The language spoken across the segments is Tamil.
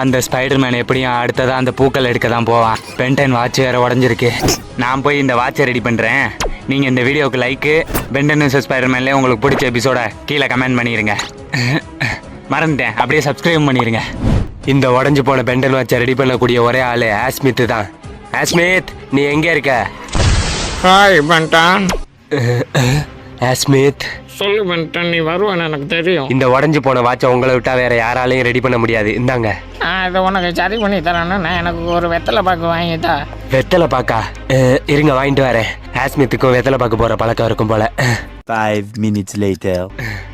அந்த ஸ்பைடர்மேன் எப்படியும் அடுத்ததான் அந்த பூக்கள் எடுக்க தான் போவான். பென்டன் வாட்ச் வேற உடஞ்சிருக்கு. நான் போய் இந்த வாட்சை ரெடி பண்ணுறேன். நீங்கள் இந்த வீடியோவுக்கு லைக்கு, பென்டன் நியூஸ் ஸ்பைடர்மேன்லேயே உங்களுக்கு பிடிச்ச எபிசோட கீழே கமெண்ட் பண்ணிடுங்க. மறந்துட்டேன், அப்படியே சப்ஸ்கிரைப் பண்ணிடுங்க. இந்த உடஞ்சி போன பென்டன் வாட்சை ரெடி பண்ணக்கூடிய ஒரே ஆள் ஆஸ்மித் தான். ஆஸ்மித், நீ எங்கே இருக்க? Hi Ben 10. ஆஸ்மித், சொல்லு பென்டன், நீ வருவேன்னு எனக்கு தெரியும். இந்த உடஞ்சி போன வாட்சை உங்களை விட்டா வேற யாராலையும் ரெடி பண்ண முடியாது. இந்தாங்க. இதை உனக்கு சரி பண்ணி தரேன்னு நான் எனக்கு ஒரு வெத்தலை பாக்கு வாங்கிட்டா. வெத்தலை பாக்கா? இருங்க, வாங்கிட்டு வரேன். ஆஸ்மித்துக்கும் வெத்தலை பாக்கு போற பழக்கம் இருக்கும் போல. 5 minutes later.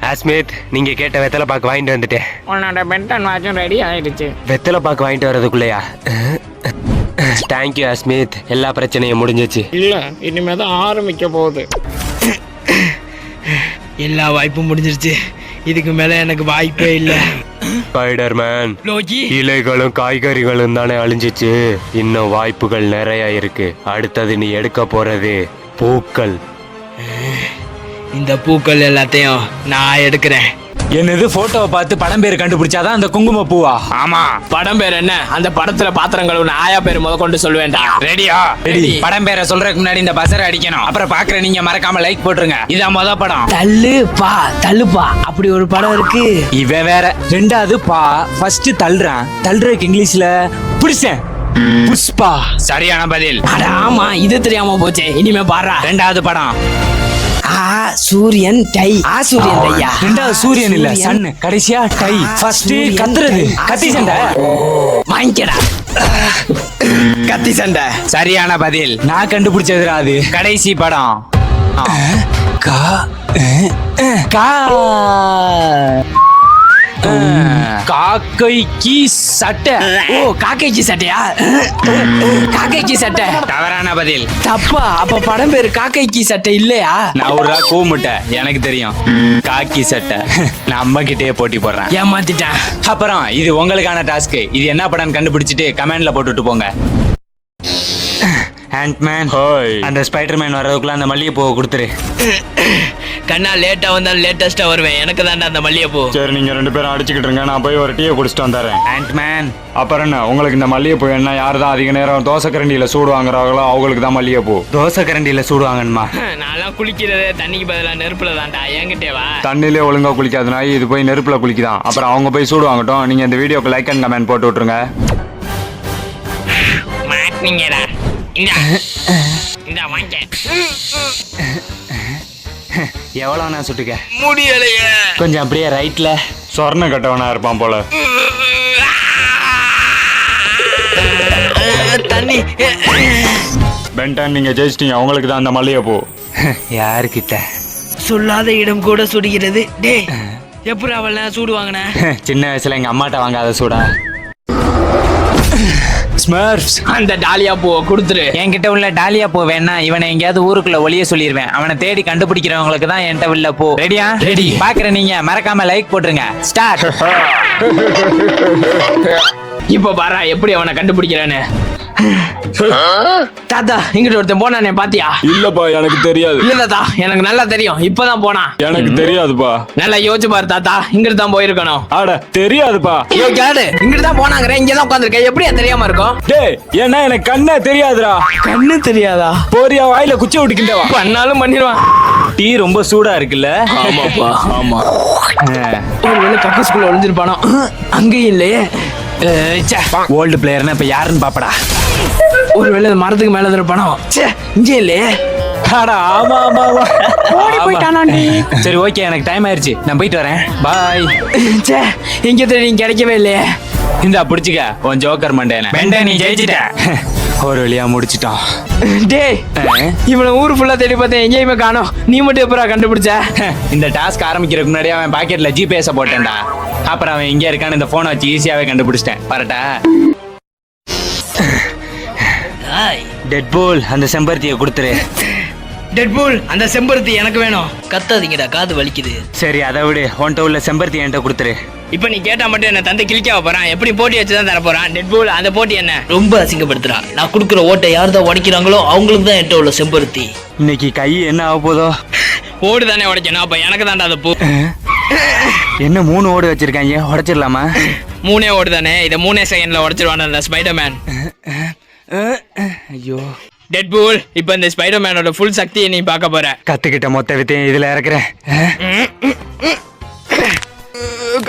ஆஸ்மித், நீங்க கேட்ட வெத்தலை பாக்கு வாங்கிட்டு வந்துட்டேன். உன்னோட பென்டன் வாட்சும் ரெடி ஆயிடுச்சு. வெத்தலை பாக்கு வாங்கிட்டு வர்றதுக்குள்ளயா? தேங்க்யூ ஆஸ்மித், எல்லா பிரச்சனையும் முடிஞ்சிச்சு. இல்ல, இனிமே தான் ஆரம்பிக்க போகுது. எல்லா வாய்ப்பும் முடிஞ்சிருச்சு. இதுக்கு மேல எனக்கு வாய்ப்பே இல்ல. ஸ்பைடர்மேன், லோகி, இலைகளும் காய்கறிகளும் தானே அழிஞ்சிச்சு. இன்னும் வாய்ப்புகள் நிறைய இருக்கு. அடுத்தது நீ எடுக்க போறது பூக்கள். இந்த பூக்கள் எல்லாத்தையும் நான் எடுக்கிறேன். என்னது, போட்டோவை பார்த்து படம் பேர் கண்டுபிடிச்சாதான் அந்த குங்கும பூவா? ஆமா, படம் பேர் என்ன? அந்த படத்துல பாத்திரங்கள் ஆயா பேர் முத கொண்டு சொல்லுவேன்டா. ரெடியா? ரெடி. படம் பேரை சொல்றதுக்கு முன்னாடி இந்த பசரை அடிக்கணும். அப்புறம் பாக்குற நீங்க மறக்காம லைக் போட்டுருங்க. இதான் முத படம். தள்ளுப்பா அப்படி ஒரு படம் இருக்கு. இவன் வேற. ரெண்டாவது பா, ஃபர்ஸ்ட் தள்ளுறான். தள்ளுறதுக்கு இங்கிலீஷ்ல புடிச்சேன். புஷ்பா. சரியான பதில். அட ஆமா, இது தெரியாம போச்சே. இனிமே பாரு. ரெண்டாவது படம் சூரியன் டை. சூரியன் டையா? ரெண்டாவது சூரியன் இல்ல, சன். கடைசியா டை. ஃபர்ஸ்ட் கத்துறது கத்தி சண்டை. வாங்கிக்கடா. கத்தி சண்டை. சரியான பதில். நான் கண்டுபிடிச்சதுடா அது. கடைசி படம் காக்கைக்கு சட்டை. ஓ, காக்கைக்கு சட்டையா? காக்கைக்கு சட்டை. தவறான பதில். தப்பா? அப்ப படம் பேரு காக்கைக்கு சட்டை இல்லையா? நான் ஒரு கூமுட்டை, எனக்கு தெரியும். காக்கி சட்டை. நான் அம்மா கிட்டே போட்டி போடுறேன். ஏமாத்திட்டேன். அப்புறம் இது உங்களுக்கான டாஸ்க். இது என்ன படம் கண்டுபிடிச்சிட்டு கமெண்ட்ல போட்டுட்டு போங்க. ஆண்ட்மேன், அந்த ஸ்பைடர்மேன் வர்றதுக்குள்ள அந்த மல்லிகைப்பூவை கொடுத்துரு. கண்ணா, லேட்டா வந்தாலும் லேட்டஸ்டா வருவேன். எனக்கு தாண்டா அந்த மல்லிகைப்பூ. சரி, நீங்க 2 பேரும் அடிச்சுக்கிட்டு இருங்க. நான் போய் ஒரு டீயை குடிச்சிட்டு வந்துடுறேன். ஆண்ட்மேன், அப்புறம் என்ன, உங்களுக்கு இந்த மல்லிகைப்பூ என்ன? யாரு தான் அதிக நேரம் தோசை கரண்டியில சூடு வாங்குறாங்களோ அவங்களுக்கு தான் மல்லிகைப்பூ. தோசை கரண்டியில சூடுவாங்கன்னுமா? நான்லாம் குளிக்கிறதே தண்ணிக்கு பதிலா நெருப்புல தான்டா. என்கிட்டே வா. தண்ணிலே ஒழுங்கா குளிக்காது நாய், இது போய் நெருப்புல குளிக்குதான். அப்புறம் அவங்க போய் சூடு வாங்கட்டும். நீங்க இந்த வீடியோக்கு லைக் அண்ட் கமெண்ட் போட்டு விட்டுருங்க. மாட்டினீங்கடா. இந்த வாங்க. எவ்வளோ நான் சுட்டுக்க முடியலையே. கொஞ்சம் அப்படியே ரைட்ல. சொர்ண கட்டவனா இருப்பான் போல. தண்ணி. பென்டன், நீங்க ஜெயிச்சிட்டீங்க. அவங்களுக்கு தான் அந்த மல்லிகைப்பூ. யாருக்கிட்ட? சொல்லாத இடம் கூட சுடுகிறது. டேய், எப்படி அவள சூடு வாங்கின? சின்ன வயசுல எங்க அம்மாட்ட வாங்காத சூடா. ஸ்மர்ஃப்ஸ், அந்த டாலியா பூவை கொடுத்துரு. என்கிட்ட உள்ள டாலியா பூ வேணா இவனை எங்கேயாவது ஊருக்குள்ள ஒளிய சொல்லிடுவேன். அவனை தேடி கண்டுபிடிக்கிறவங்களுக்கு தான் என்கிட்ட உள்ள பூ. ரெடியா? ரெடி. பாக்குற நீங்க மறக்காம லைக் போட்டுருங்க. ஸ்டார்ட். இப்ப பாரா எப்படி அவனை கண்டுபிடிக்கிறான்னு. தாத்தா, இங்கிட்ட ஒருத்தன் போனானே, பாத்தியா? இல்லப்பா, எனக்கு தெரியாது. இல்ல தாத்தா, எனக்கு நல்லா தெரியும். இப்பதான் போனா. எனக்கு தெரியாதுப்பா. நல்லா யோசிச்சு பாரு தாத்தா. இங்கிட்டு தான் போயிருக்கணும். ஆட தெரியாதுப்பா. ஐயோ கேடு, இங்கிட்டு தான் போனாங்கற. இங்கதான் உட்கார்ந்திருக்க. எப்படியா தெரியாம இருக்கும்? டேய், ஏன்னா எனக்கு கண்ணே தெரியாதுடா. கண்ணு தெரியாதா? போறியா, வாயில குச்சி விட்டுக்கிட்டவா? பண்ணாலும் பண்ணிடுவான். டீ ரொம்ப சூடா இருக்குல்ல? ஆமாப்பா, ஆமா. ஒருவேளை கக்கூஸ்குள்ள ஒளிஞ்சிருப்பானோ? அங்கேயும் இல்லையே. ஓல்டு பிளேயர்னா இப்ப யாருன்னு பாப்படா. ஒருவேளை மரத்துக்கு மேல இருப்பானோ? இங்கே இல்லையே. ஆமா ஆமா ஆமா. ஓடி போயிட்டானாண்டி. சரி, ஓகே, எனக்கு டைம் ஆயிருச்சு. நான் போயிட்டு வரேன். பாய். எங்க தெரியும், கிடைக்கவே இல்லையே. இந்தா புடிச்சுக்க உன் ஜோக்கர் மண்டேன. நீ ஜெயிச்சிட்ட. ஒரு வழியா முடிச்சிட்டோம். டேய், இவனை ஊரு ஃபுல்லா தேடி பார்த்தேன், எங்கேயுமே காணோம். நீ மட்டும் எப்பரா கண்டுபிடிச்ச? இந்த டாஸ்க் ஆரம்பிக்கிறதுக்கு முன்னாடி அவன் பாக்கெட்ல ஜிபிஎஸ் போட்டேன்டா. அப்புறம் அவன் இங்க இருக்கான்னு இந்த போனை வச்சு ஈஸியாவே கண்டுபிடிச்சிட்டேன். பரட்டா. டெட்பூல், அந்த செம்பருத்தியை கொடுத்துரு. டெட்பூல், அந்த செம்பருத்தி எனக்கு வேணும். கத்தாதீங்கடா, காது வலிக்குது. சரி, அதை விடு. உன்கிட்ட உள்ள செம்பருத்தி என்கிட்ட கொடுத்துரு. இப்ப நீ கேட்டா மட்டும் என்ன தந்தை கிழிக்க போறான். எப்படி போட்டி வச்சுதான் தர போறான். டெட்பூல், அந்த போட்டி என்ன ரொம்ப அசிங்கப்படுத்துறான். நான் குடுக்குற ஓட்டை யார் தான் உடைக்கிறாங்களோ அவங்களுக்கு தான் என்கிட்ட உள்ள செம்பருத்தி. இன்னைக்கு கை என்ன ஆக போதோ? ஓடு தானே உடைக்கணும். அப்ப எனக்கு தான்டா அந்த பூ. என்ன 3 ஓடு வச்சிருக்காங்க, உடைச்சிடலாமா? 3 ஓடு தானே, இதை 3 செகண்ட்ல உடைச்சிருவானல்ல ஸ்பைடர்மேன். ஐயோ டெட்பூல், இப்போ இந்த ஸ்பைடர்மேனோட ஃபுல் சக்தியை நீ பார்க்க போற. கத்துக்கிட்ட மொத்த வித்தையும் இதுல இறக்குறேன்.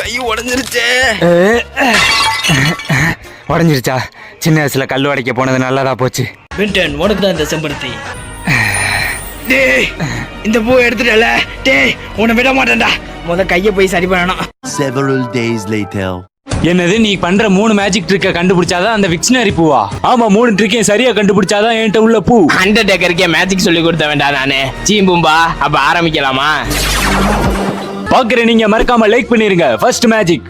கை உடைஞ்சிருச்சே. உடஞ்சிருச்சா? சின்ன வயசுல கல் உடைக்க போனது நல்லதா போச்சு. பென்டன், உனக்கு தான் இந்த செம்பருத்தி. டேய், இந்த பூ எடுத்துட்டல. டேய், உன்னை விட மாட்டேன்டா. முத கையை போய் சரி பண்ணணும். Several days later. என்னது, நீ பண்ற 3 மேஜிக் ட்ரிக்கை கண்டுபிடிச்சாதான் அந்த விக்ஷனரி பூவா? ஆமா, 3 ட்ரிக்கையும் சரியா கண்டுபிடிச்சாதான் என்கிட்ட உள்ள பூ. அண்டர்டேக்கருக்கே மேஜிக் சொல்லி கொடுத்த வேண்டாம் நானு. சீம்பும்பா, அப்ப ஆரம்பிக்கலாமா? பாக்குறேன், நீங்க மறக்காம லைக் பண்ணிருங்க. First magic.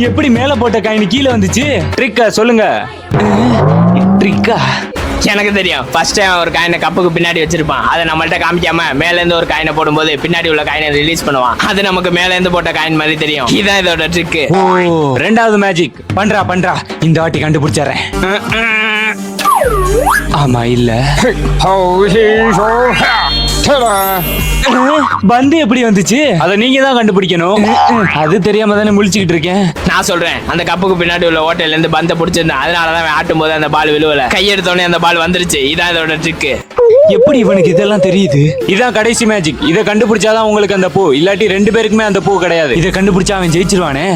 எப்படி மேல போட்ட காயின் கீழே வந்துச்சு? ட்ரிக்கா சொல்லுங்க. ட்ரிக்கா எனக்கு தெரியும். ஃபர்ஸ்ட் டைம் ஒரு காயினை கப்புக்கு பின்னாடி வச்சிருப்பான். அதை நம்மள்ட்ட காமிக்காம மேல இருந்து ஒரு காயினை போடும்போது பின்னாடி உள்ள காயினை ரிலீஸ் பண்ணுவான். அது நமக்கு மேல இருந்து போட்ட காயின் மாதிரி தெரியும். இதான் இதோட ட்ரிக். ஓ, ரெண்டாவது மேஜிக். பண்றா, இந்த வாட்டி கண்டுபிடிச்சறேன். ஆமா இல்ல, பந்து எப்படி வந்துச்சு? அத நீங்க தான் கண்டுபிடிக்கணும். அது தெரியாம தானே முழிச்சுக்கிட்டு இருக்கேன். நான் சொல்றேன், அந்த கப்புக்கு பின்னாடி உள்ள ஓட்டையில இருந்து பந்தை பிடிச்சிருந்தேன். அதனாலதான் ஆட்டும் போது அந்த பால் விழுவல. கையெடுத்தோடனே அந்த பால் வந்துருச்சு. இதான் இதோட ட்ரிக். எப்படி இவனுக்கு இதெல்லாம் தெரியுது? இதான் கடைசி மேஜிக். இதை கண்டுபிடிச்சாதான் உங்களுக்கு அந்த பூ, இல்லாட்டி 2 பேருக்குமே அந்த பூ கிடையாது. இதை கண்டுபிடிச்சா அவன் ஜெயிச்சிருவானே.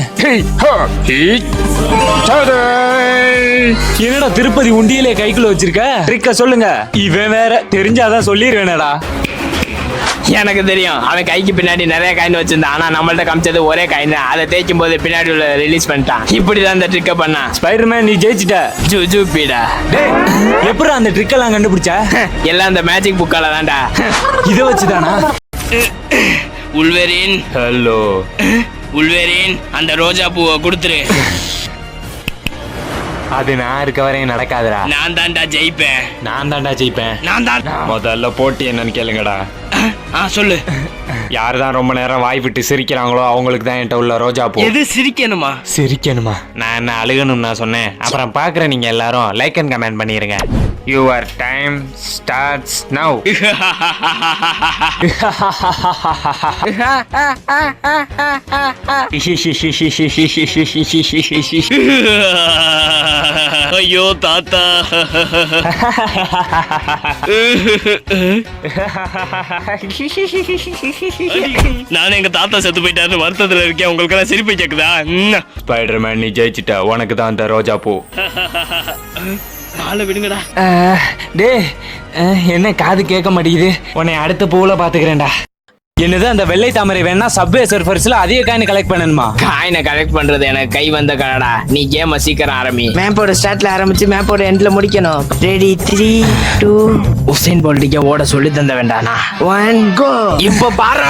என்னடா திருப்பதி உண்டியலே கைக்குள்ள வச்சிருக்க? ட்ரிக்க சொல்லுங்க. இவன் வேற தெரிஞ்சாதான் சொல்லிடுவேனடா. எனக்கு தெரியும், அவன் கைக்கு பின்னாடி நிறைய காயின் வச்சிருந்தான். ஆனா நம்மள்ட்ட காமிச்சது ஒரே காயின். அதை தேய்க்கும் போது பின்னாடி உள்ள ரிலீஸ் பண்ணிட்டான். இப்படிதான் அந்த ட்ரிக்க பண்ணான். ஸ்பைடர்மேன், நீ ஜெயிச்சிட்ட. ஜூபீடா. எப்படி அந்த ட்ரிக் எல்லாம் கண்டுபிடிச்ச? எல்லாம் அந்த மேஜிக் புக்கால தான்டா. இத வச்சுதானா? உல்வெரின், ஹலோ உல்வெரின், அந்த ரோஜா பூவை கொடுத்துரு. அது நான் இருக்க வரையும் நடக்காதுடா. நான் தான்டா ஜெயிப்பேன். நான் தான்டா ஜெயிப்பேன். நான் தான். முதல்ல போட்டி என்னன்னு கேளுங்கடா. சொல்லு. யாரு தான் ரொம்ப நேரம் வாய் விட்டு சிரிக்கிறாங்களோ அவங்களுக்கு தான் என்கிட்ட உள்ள ரோஜா பூ. எது சிரிக்கணுமா? சிரிக்கணுமா? நான் என்ன அழுகணும் நான் சொன்னேன். அப்புறம் பாக்குறேன், நீங்க எல்லாரும் லைக் அண்ட் கமெண்ட் பண்ணிருங்க. Your time starts now. ஐயோ தாத்தா. நான் எங்க தாத்தா செத்து போயிட்டாரு வருத்தத்துல இருக்கேன். உங்களுக்கு எல்லாம் சிரிப்பு கேக்குதா? ஸ்பைடர்மேன், நீ ஜெயிச்சிட்ட. உனக்கு தான் அந்த ரோஜா பூ. ஆளை விடுங்கடா. டே, என்ன காது கேட்க மாட்டேங்குது? உன்னை அடுத்த பூவுல பாத்துக்கிறேன்டா. என்னது, அந்த வெள்ளை தாமரை வேணா சப்வே சர்ஃபர்ஸ்ல அதிக காயின் கலெக்ட் பண்ணணுமா? காயினை கலெக்ட் பண்றது எனக்கு கை வந்த கனடா. நீ கேம சீக்கிரம் ஆரம்பி. மேப்போட ஸ்டார்ட்ல ஆரம்பிச்சு மேப்போட எண்ட்ல முடிக்கணும். ரெடி 3 2 உசைன் போல்ட்டுக்கே ஓட சொல்லி தந்த வேண்டானா? 1 கோ. இப்ப பாரு.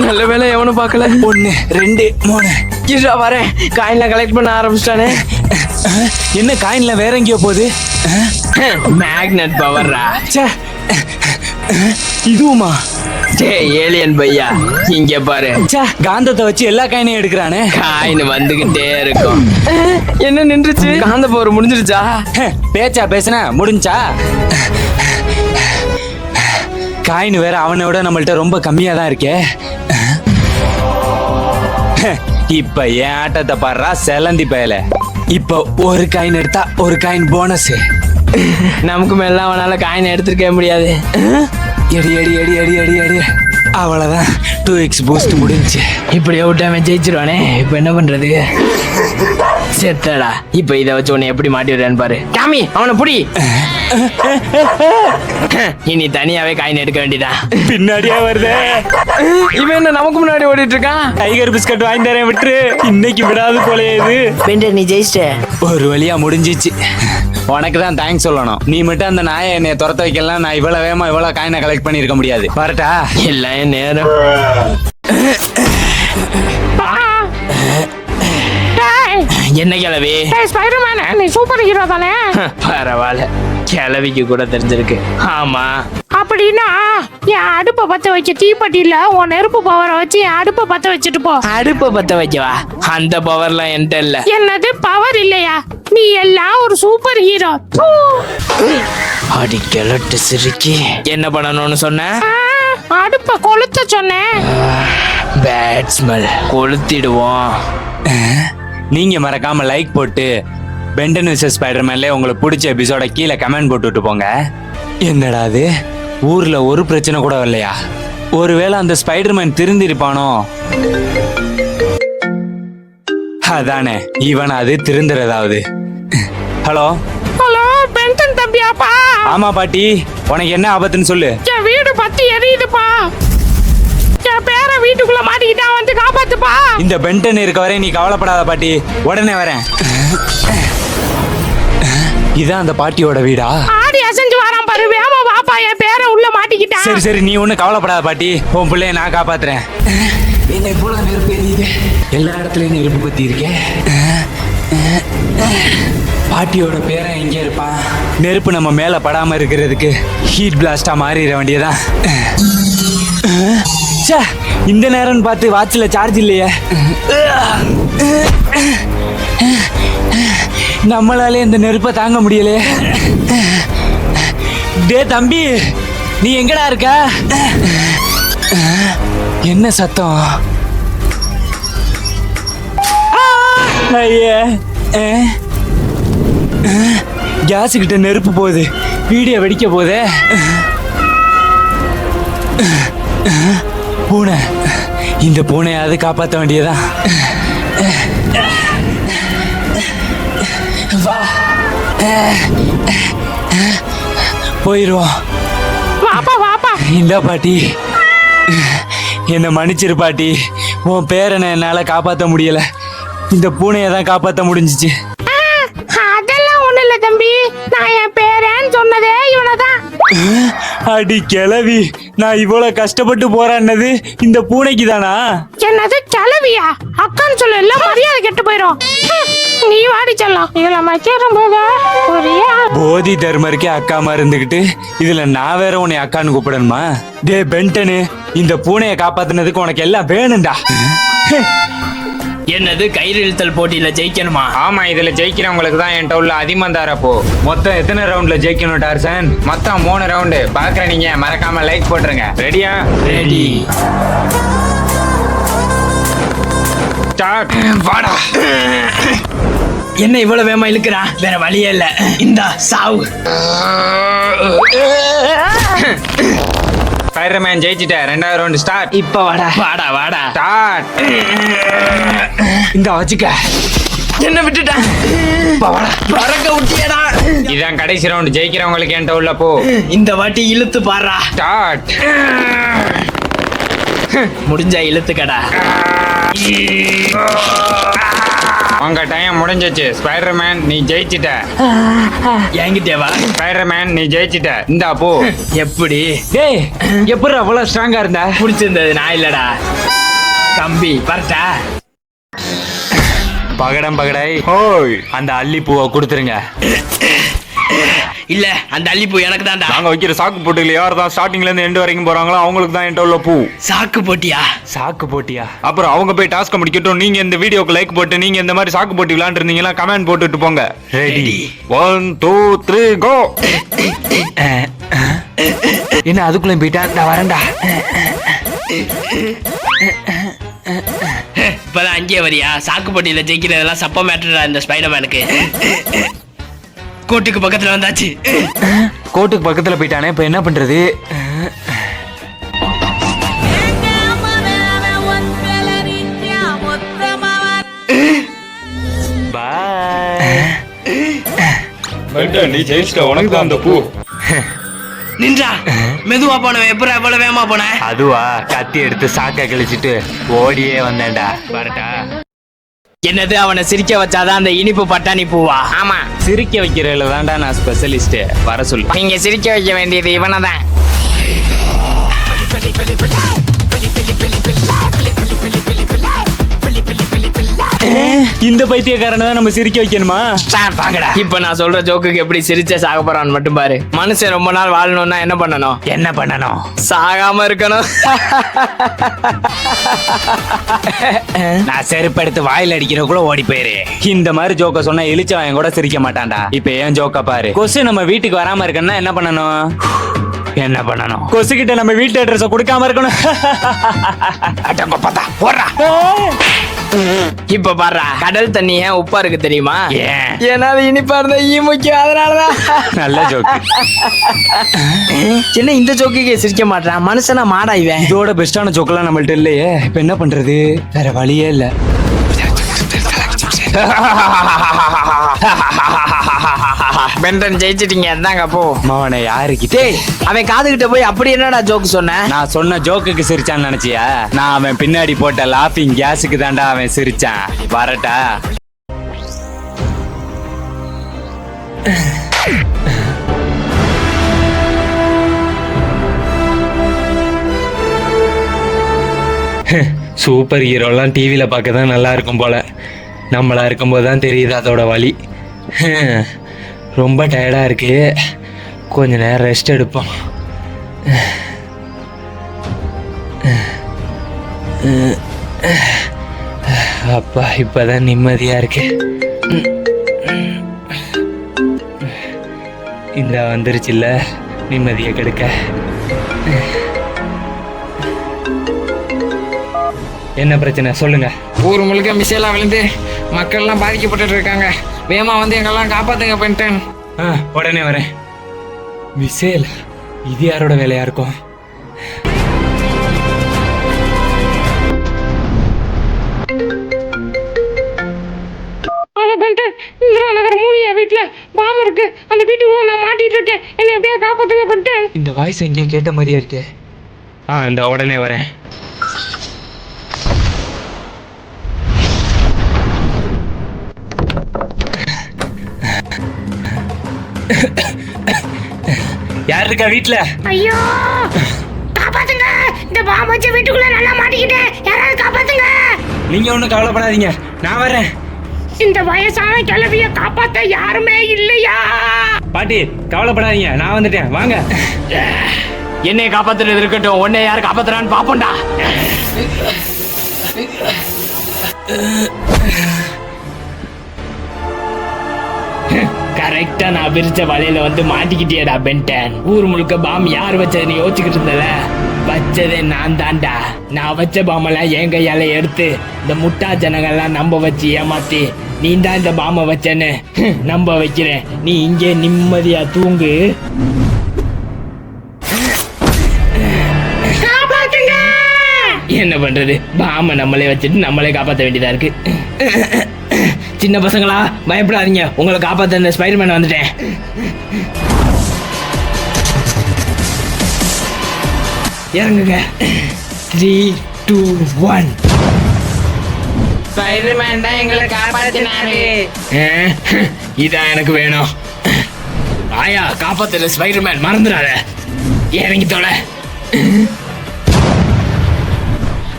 நல்ல வேளை எவனும் பார்க்கல. 1 2 3 இருடா வரேன். காயின்ல கலெக்ட் பண்ண ஆரம்பிச்சிட்டானே. என்ன காயின்ல வேற எங்கேயோ போகுது? மேக்னெட் பவர்ரா. இதுவுமா? ஏலியன் பையா, இங்க பாரு. காந்தத்தை வச்சு எல்லா காயினையும் எடுக்கிறானே. காயின் வந்துகிட்டே இருக்கும். என்ன நின்றுச்சு? காந்த பவர் முடிஞ்சிருச்சா? பேச்சா பேசுன முடிஞ்சா? காயின் வேற அவனை விட நம்மள்ட்ட ரொம்ப கம்மியா தான் இருக்கே. இப்ப என் ஆட்டத்தை பாடுறா செலந்தி பயல. இப்ப ஒரு காயின் எடுத்தா ஒரு காயின் போனஸ். நமக்கு மேல அவனால காயின் எடுத்துருக்க முடியாது. Eddy eddy eddy eddy eddy eddy. அவ்வளவுதான், 2x பூஸ்ட் முடிஞ்சு. இப்படி விட்டாம ஜெயிச்சிருவானே. இப்ப என்ன பண்றது? செத்தடா. இப்ப இதை வச்சு உன்னை எப்படி மாட்டி விடுறேன்னு பாரு. டாமி, அவனை புடி. இனி தனியாவே காயின் எடுக்க வேண்டியதான். பின்னாடியே வருது. இவன் என்ன நமக்கு முன்னாடி ஓடிட்டு இருக்கான்? டைகர் பிஸ்கட் வாங்கி தரேன், விட்டுரு. இன்னைக்கு விடாது போலயே இது. பெண்டர், நீ ஜெயிச்சிட்ட. ஒரு வழியா முடிஞ்சிச்சு. உனக்கு தான் தேங்க்ஸ் சொல்லணும். நீ மட்டும் அந்த நாயை என்னை துரத்த வைக்கலாம், நான் இவ்வளவு வேகமா இவ்வளவு காயினை கலெக்ட் பண்ணிருக்க முடியாது. வரட்டா? எல்லாம் நேரம். என்ன கிளவி? ஸ்பைடர்மேன், நீ சூப்பர் ஹீரோ தானே? பரவாயில்ல, கிளவிக்கு கூட தெரிஞ்சிருக்கு. ஆமா. அப்படின்னா என் அடுப்பை பத்த வைக்க தீப்பெட்டியில உன் நெருப்பு பவரை வச்சு என் அடுப்பை பத்த வச்சுட்டு போ. அடுப்பை பத்த வைக்கவா? அந்த பவர்லாம் என்கிட்ட இல்ல. என்னது பவர் இல்லையா? நீ எல்லாம் ஒரு சூப்பர் ஹீரோ. அடி கிளட்டு சிரிக்கி என்ன பண்ணணும்னு சொன்ன? அடுப்ப கொளுத்த சொன்னேன். Bad smell. கொளுத்திடுவோம். நீங்க மறக்காம லைக் போட்டு பெண்டன் விசஸ் ஸ்பைடர்மேன்ல உங்களுக்கு பிடிச்ச எபிசோட கீழே கமெண்ட் போட்டுட்டு போங்க. என்னடா அது, ஊர்ல ஒரு பிரச்சனை கூட இல்லையா? ஒருவேளை அந்த ஸ்பைடர்மேன் திருந்திருப்பானோ? அதானே, இவன் அது திருந்துறதாவது. ஹலோ ஹலோ, பென்டன் தம்பியாப்பா? ஆமா பாட்டி, உனக்கு என்ன ஆபத்துன்னு சொல்லு. என் வீடு பத்தி எரியுதுப்பா. என் பேர வீட்டுக்குள்ள மாட்டிக்கிட்டா, வந்து காப்பாத்துப்பா. இந்த பென்டன் இருக்க வரை நீ கவலைப்படாத பாட்டி, உடனே வரேன். இதான் அந்த பாட்டியோட வீடா? ஆடி அசைஞ்சு வரான் பாரு, வேமா வாப்பா, என் பேர உள்ள மாட்டிக்கிட்டான். சரி சரி, நீ ஒன்றும் கவலைப்படாத பாட்டி, உன் பிள்ளைய நான் காப்பாத்துறேன். என்னை போல நெருப்பு எரியுது, எல்லா இடத்துலயும் நெருப்பு பத்தி இருக்கேன். பாட்டியோட பேரன் எங்க இருப்பான்? நெருப்பு நம்ம மேல படாம இருக்கிறதுக்கு ஹீட் பிளாஸ்டா மாறிட வேண்டியதான். ச்சே, இந்த நேரம்னு பார்த்து வாட்சில் சார்ஜ் இல்லையே. நம்மளாலே இந்த நெருப்பை தாங்க முடியலையே. டே தம்பி, நீ எங்கடா இருக்க? என்ன சத்தம்? ஐயே, கேஸ் கிட்ட நெருப்பு போகுது, வீடியோ வெடிக்க போதே. பூனை, இந்த பூனையாவது காப்பாற்ற வேண்டியதான். வா, போயிடுவோம். வாப்பா வாப்பா. இந்த பாட்டி, என்னை மன்னிச்சிரு பாட்டி, உன் பேரனை என்னால காப்பாற்ற முடியல, இந்த பூனையை தான் காப்பாற்ற முடிஞ்சிச்சு. அதெல்லாம் ஒண்ணு இல்ல தம்பி, நான் என் பேரன்னு சொன்னதே இவனதான். அடி கிளவி, நான் இவ்வளவு கஷ்டப்பட்டு போறான்னது இந்த பூனைக்கு தானா? என்னது கிளவியா? அக்கான்னு சொல்ல, எல்லாம் மரியாதை கெட்டு போயிடும். நீ வாடி செல்லாம், இதுல மச்சேரும் போத ஒரே போதி தர்மருக்கே அக்காமா இருந்துகிட்டு இதுல நான் வேற உன்னை அக்கான்னு கூப்பிடணுமா? டே பென்டனு, இந்த பூனையை காப்பாத்துனதுக்கு உனக்கு எல்லாம் வேணும்டா. என்னது, கயிறு இழுத்தல் போட்டியில ஜெயிக்கணுமா? ஆமா, இதுல ஜெயிக்கிறவங்களுக்கு தான் என்கிட்ட உள்ள அதிமந்தாரப்போ. மொத்தம் எத்தனை ரவுண்ட்ல ஜெயிக்கணும் டார்சன்? மொத்தம் 3 ரவுண்டு. பாக்குற நீங்க மறக்காம லைக் போட்டுருங்க. ரெடியா? ரெடி. ஸ்டார்ட். வாடா. என்ன இவ்வளவு வேகமா இழுக்கிறா? வேற வழியே இல்ல, இந்தா சாவு. ஸ்பைடர்மேன் ஜெயிச்சிட்ட. 2வது ரவுண்ட் ஸ்டார்ட். இப்ப வாடா வாடா வாடா. ஸ்டார்ட். இந்த வச்சுக்க. என்ன விட்டுட்டான்? பறக்க விட்டியடா. இதான் கடைசி ரவுண்ட். ஜெயிக்கிறவங்களுக்கு என்கிட்ட உள்ள போ. இந்த வாட்டி இழுத்து பாடுறா. ஸ்டார்ட். முடிஞ்சா இழுத்துக்கடா. உங்க டைம் முடிஞ்சிச்சு. ஸ்பைடர்மேன் நீ ஜெயிச்சிட்ட. என்கிட்டே வா. ஸ்பைடர்மேன் நீ ஜெயிச்சிட்ட. இந்தா போ. எப்படி டேய், எப்படி அவ்வளவு ஸ்ட்ராங்கா இருந்த? பிடிச்சிருந்தது நான் இல்லடா தம்பி. பரட்டா. பகடம் பகடாய் ஹோய், அந்த அல்லிப்பூவை கொடுத்துருங்க. இல்ல, அந்த அல்லிப்பூ எனக்கு தான்டா. நாங்க வைக்கிற சாக்கு போட்டுல யார் தான் ஸ்டார்டிங்ல இருந்து எண்டு வரைக்கும் போறாங்களோ அவங்களுக்கு தான் என்கிட்ட உள்ள பூ. சாக்கு போட்டியா? சாக்கு போட்டியா? அப்புறம் அவங்க போய் டாஸ்க் முடிக்கட்டும். நீங்க இந்த வீடியோக்கு லைக் போட்டு நீங்க இந்த மாதிரி சாக்கு போட்டி விளையாண்டுருந்தீங்கன்னா கமெண்ட் போட்டுட்டு போங்க. ரெடி? 1 2 3 கோ. என்ன அதுக்குள்ள போயிட்டா? நான் வரேன்டா. இப்பதான் அங்கேயே வரியா? சாக்கு போட்டியில ஜெயிக்கிறதெல்லாம் சப்ப மேட்டரா இந்த ஸ்பைடர்மேனுக்கு. கோட்டுக்கு பக்கத்துல வந்தாச்சு. கோட்டுக்கு பக்கத்துல போயிட்டானே, இப்ப என்ன பண்றது? நீ ஜெயிச்சிட்ட. உனக்கு தான் அந்த பூ. நின்றா. மெதுவா போனவன் எப்பறம் எவ்வளவு வேகமா போன? அதுவா, கத்தி எடுத்து சாக்க கழிச்சிட்டு ஓடியே வந்தேன்டா. வரட்டா? என்னது, அவனை சிரிக்க வச்சாதான் அந்த இனிப்பு பட்டாணி பூவா? ஆமா, சிரிக்க வைக்கிறதுல தான்டா நான் ஸ்பெஷலிஸ்ட். வர சொல்லு. நீங்க சிரிக்க வைக்க வேண்டியது இவனை தான். இந்த பைத்தியக்காரனை தான் நம்ம சிரிக்க வைக்கணுமா? வாங்கடா. இப்ப நான் சொல்ற ஜோக்குக்கு எப்படி சிரிச்சே சாக போறான்னு மட்டும் பாரு. மனுஷன் ரொம்ப நாள் வாழணும்னா என்ன பண்ணணும்? என்ன பண்ணணும்? சாகாம இருக்கணும். நான் செருப்படுத்து வாயில அடிக்கிறக்குள்ள ஓடி போயிரு. இந்த மாதிரி ஜோக்க சொன்னா இழிச்சவன் கூட சிரிக்க மாட்டான்டா. இப்ப ஏன் ஜோக்க பாரு. கொசு நம்ம வீட்டுக்கு வராம இருக்கணும்னா என்ன பண்ணணும்? என்ன பண்ணணும்? கொசு கிட்ட நம்ம வீட்டு அட்ரஸ் கொடுக்காம இருக்கணும். இப்ப பாரு, கடல் தண்ணி ஏன் உப்பா இருக்கு தெரியுமா? ஏன்? ஏன்னா அது இனிப்பா இருந்தா ஈ முக்கியம், அதனாலதான். நல்ல ஜோக்கு. என்ன இந்த ஜோக்குக்கே சிரிக்க மாட்டான்? மனுஷனா மாடா இவன். இதோட பெஸ்டான ஜோக்கெல்லாம் நம்மள்ட்ட இல்லையே. இப்ப என்ன பண்றது? வேற வழியே இல்ல. பென்டன் ஜெயிச்சிட்டீங்க, இருந்தாங்க போ. மவனை யாருக்கு? டேய், அவன் காதுகிட்ட போய் அப்படி என்னடா ஜோக்கு சொன்ன? நான் சொன்ன ஜோக்குக்கு சிரிச்சான்னு நினைச்சியா? நான் அவன் பின்னாடி போட்ட லாஃபிங் கேஸுக்கு தாண்டா அவன் சிரிச்சான். வரட்டா? சூப்பர் ஹீரோலாம் டிவியில் பார்க்க தான் நல்லா இருக்கும் போல. நம்மளா இருக்கும்போது தான் தெரியுது அதோட வலி. ரொம்ப டயர்டாக இருக்கு. கொஞ்ச நேரம் ரெஸ்ட் எடுப்போம். அப்பா இப்பதான் நிம்மதியா இருக்கு. இந்த வந்துருச்சுல்ல நிம்மதியை கெடுக்க. என்ன பிரச்சனை சொல்லுங்க. ஊர் முழுக்க மிசைலாம் விழுந்து மக்கள்லாம் பாதிக்கப்பட்டு இருக்காங்க. வேமா வந்து எங்கெல்லாம் காப்பாத்துங்க பென்டன். உடனே வரேன். விசேல், இது யாரோட வேலையா இருக்கும்? வீட்டுல பாம்பு இருக்கு, அந்த வீட்டுக்கு நான் மாட்டிட்டு இருக்கேன், என்ன எப்படியா காப்பாத்துங்க பென்டன். இந்த வாய்ஸ் எங்கேயும் கேட்ட மாதிரியா இருக்கு. இந்த உடனே வரேன். யார் இருக்கா வீட்டுல? ஐயோ காப்பாத்துங்க, இந்த பாம்பு வச்ச வீட்டுக்குள்ள நல்லா மாட்டிக்கிட்டேன், யாராவது காப்பாத்துங்க. நீங்க ஒண்ணும் கவலைப்படாதீங்க, நான் வரேன். இந்த வயசான கிழவிய காப்பாத்த யாருமே இல்லையா? பாட்டி கவலைப்படாதீங்க, நான் வந்துட்டேன், வாங்க. என்னைய காப்பாத்துறது இருக்கட்டும், உன்னை யார் காப்பாத்துறான்னு பாப்போம்டா. கரெக்டா நான் விரிச்ச வலையில வந்து மாட்டிக்கிட்டியடா பென்டன். ஊர் முழுக்க பாம் யார் வச்சதுன்னு யோசிச்சுக்கிட்டு இருந்தல, வச்சதே நான் தான்டா. நான் வச்ச பாம்பெல்லாம் என் கையால எடுத்து இந்த முட்டா ஜனங்கள்லாம் நம்ப வச்சு ஏமாத்தி நீ தான் இந்த பாம்பை வச்சேன்னு நம்ப வைக்கிறேன். நீ இங்கே நிம்மதியா தூங்கு. என்ன பண்றது, பாம நம்மளே வச்சுட்டு நம்மளே காப்பாற்ற வேண்டியதா இருக்கு. சின்ன பசங்களா பயப்படாதீங்க, உங்களை காப்பாத்த இந்த ஸ்பைடர்மேன் வந்துட்டேன். இறங்குங்க. 3, 2, 1. ஸ்பைடர்மேன் தான் எங்களை காப்பாத்தினாரு. இதான் எனக்கு வேணும். ஆயா காப்பாத்துல ஸ்பைடர்மேன், மறந்துடாத. இறங்கி தொலை.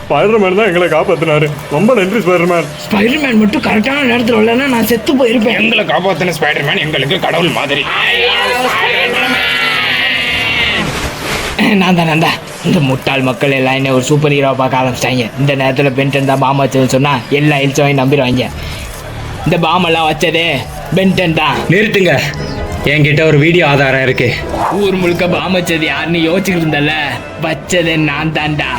ஸ்பைடர்மேன் தான் எங்களை காப்பாத்தினாரு. ரொம்ப நன்றி ஸ்பைடர்மேன். ஸ்பைடர்மேன் மட்டும் கரெக்டான நேரத்தில் வரலன்னா நான் செத்து போயிருப்பேன். எங்களை காப்பாத்தின ஸ்பைடர்மேன் எங்களுக்கு கடவுள் மாதிரி. நான் தான் இந்த முட்டாள் மக்கள் எல்லாம் என்ன ஒரு சூப்பர் ஹீரோ பார்க்க ஆரம்பிச்சிட்டாங்க. இந்த நேரத்தில் பென்டன் தான் பாம்பு வச்சதுன்னு சொன்னா எல்லா இழிச்சவையும் நம்பிடுவாங்க. இந்த பாம்பெல்லாம் வச்சதே பென்டன் தான். நிறுத்துங்க, என்கிட்ட ஒரு வீடியோ ஆதாரம் இருக்கு. ஊர் முழுக்க பாம்பு வச்சது யாருன்னு யோசிச்சுட்டு இருந்தல, வச்சதே நான் தான்டா.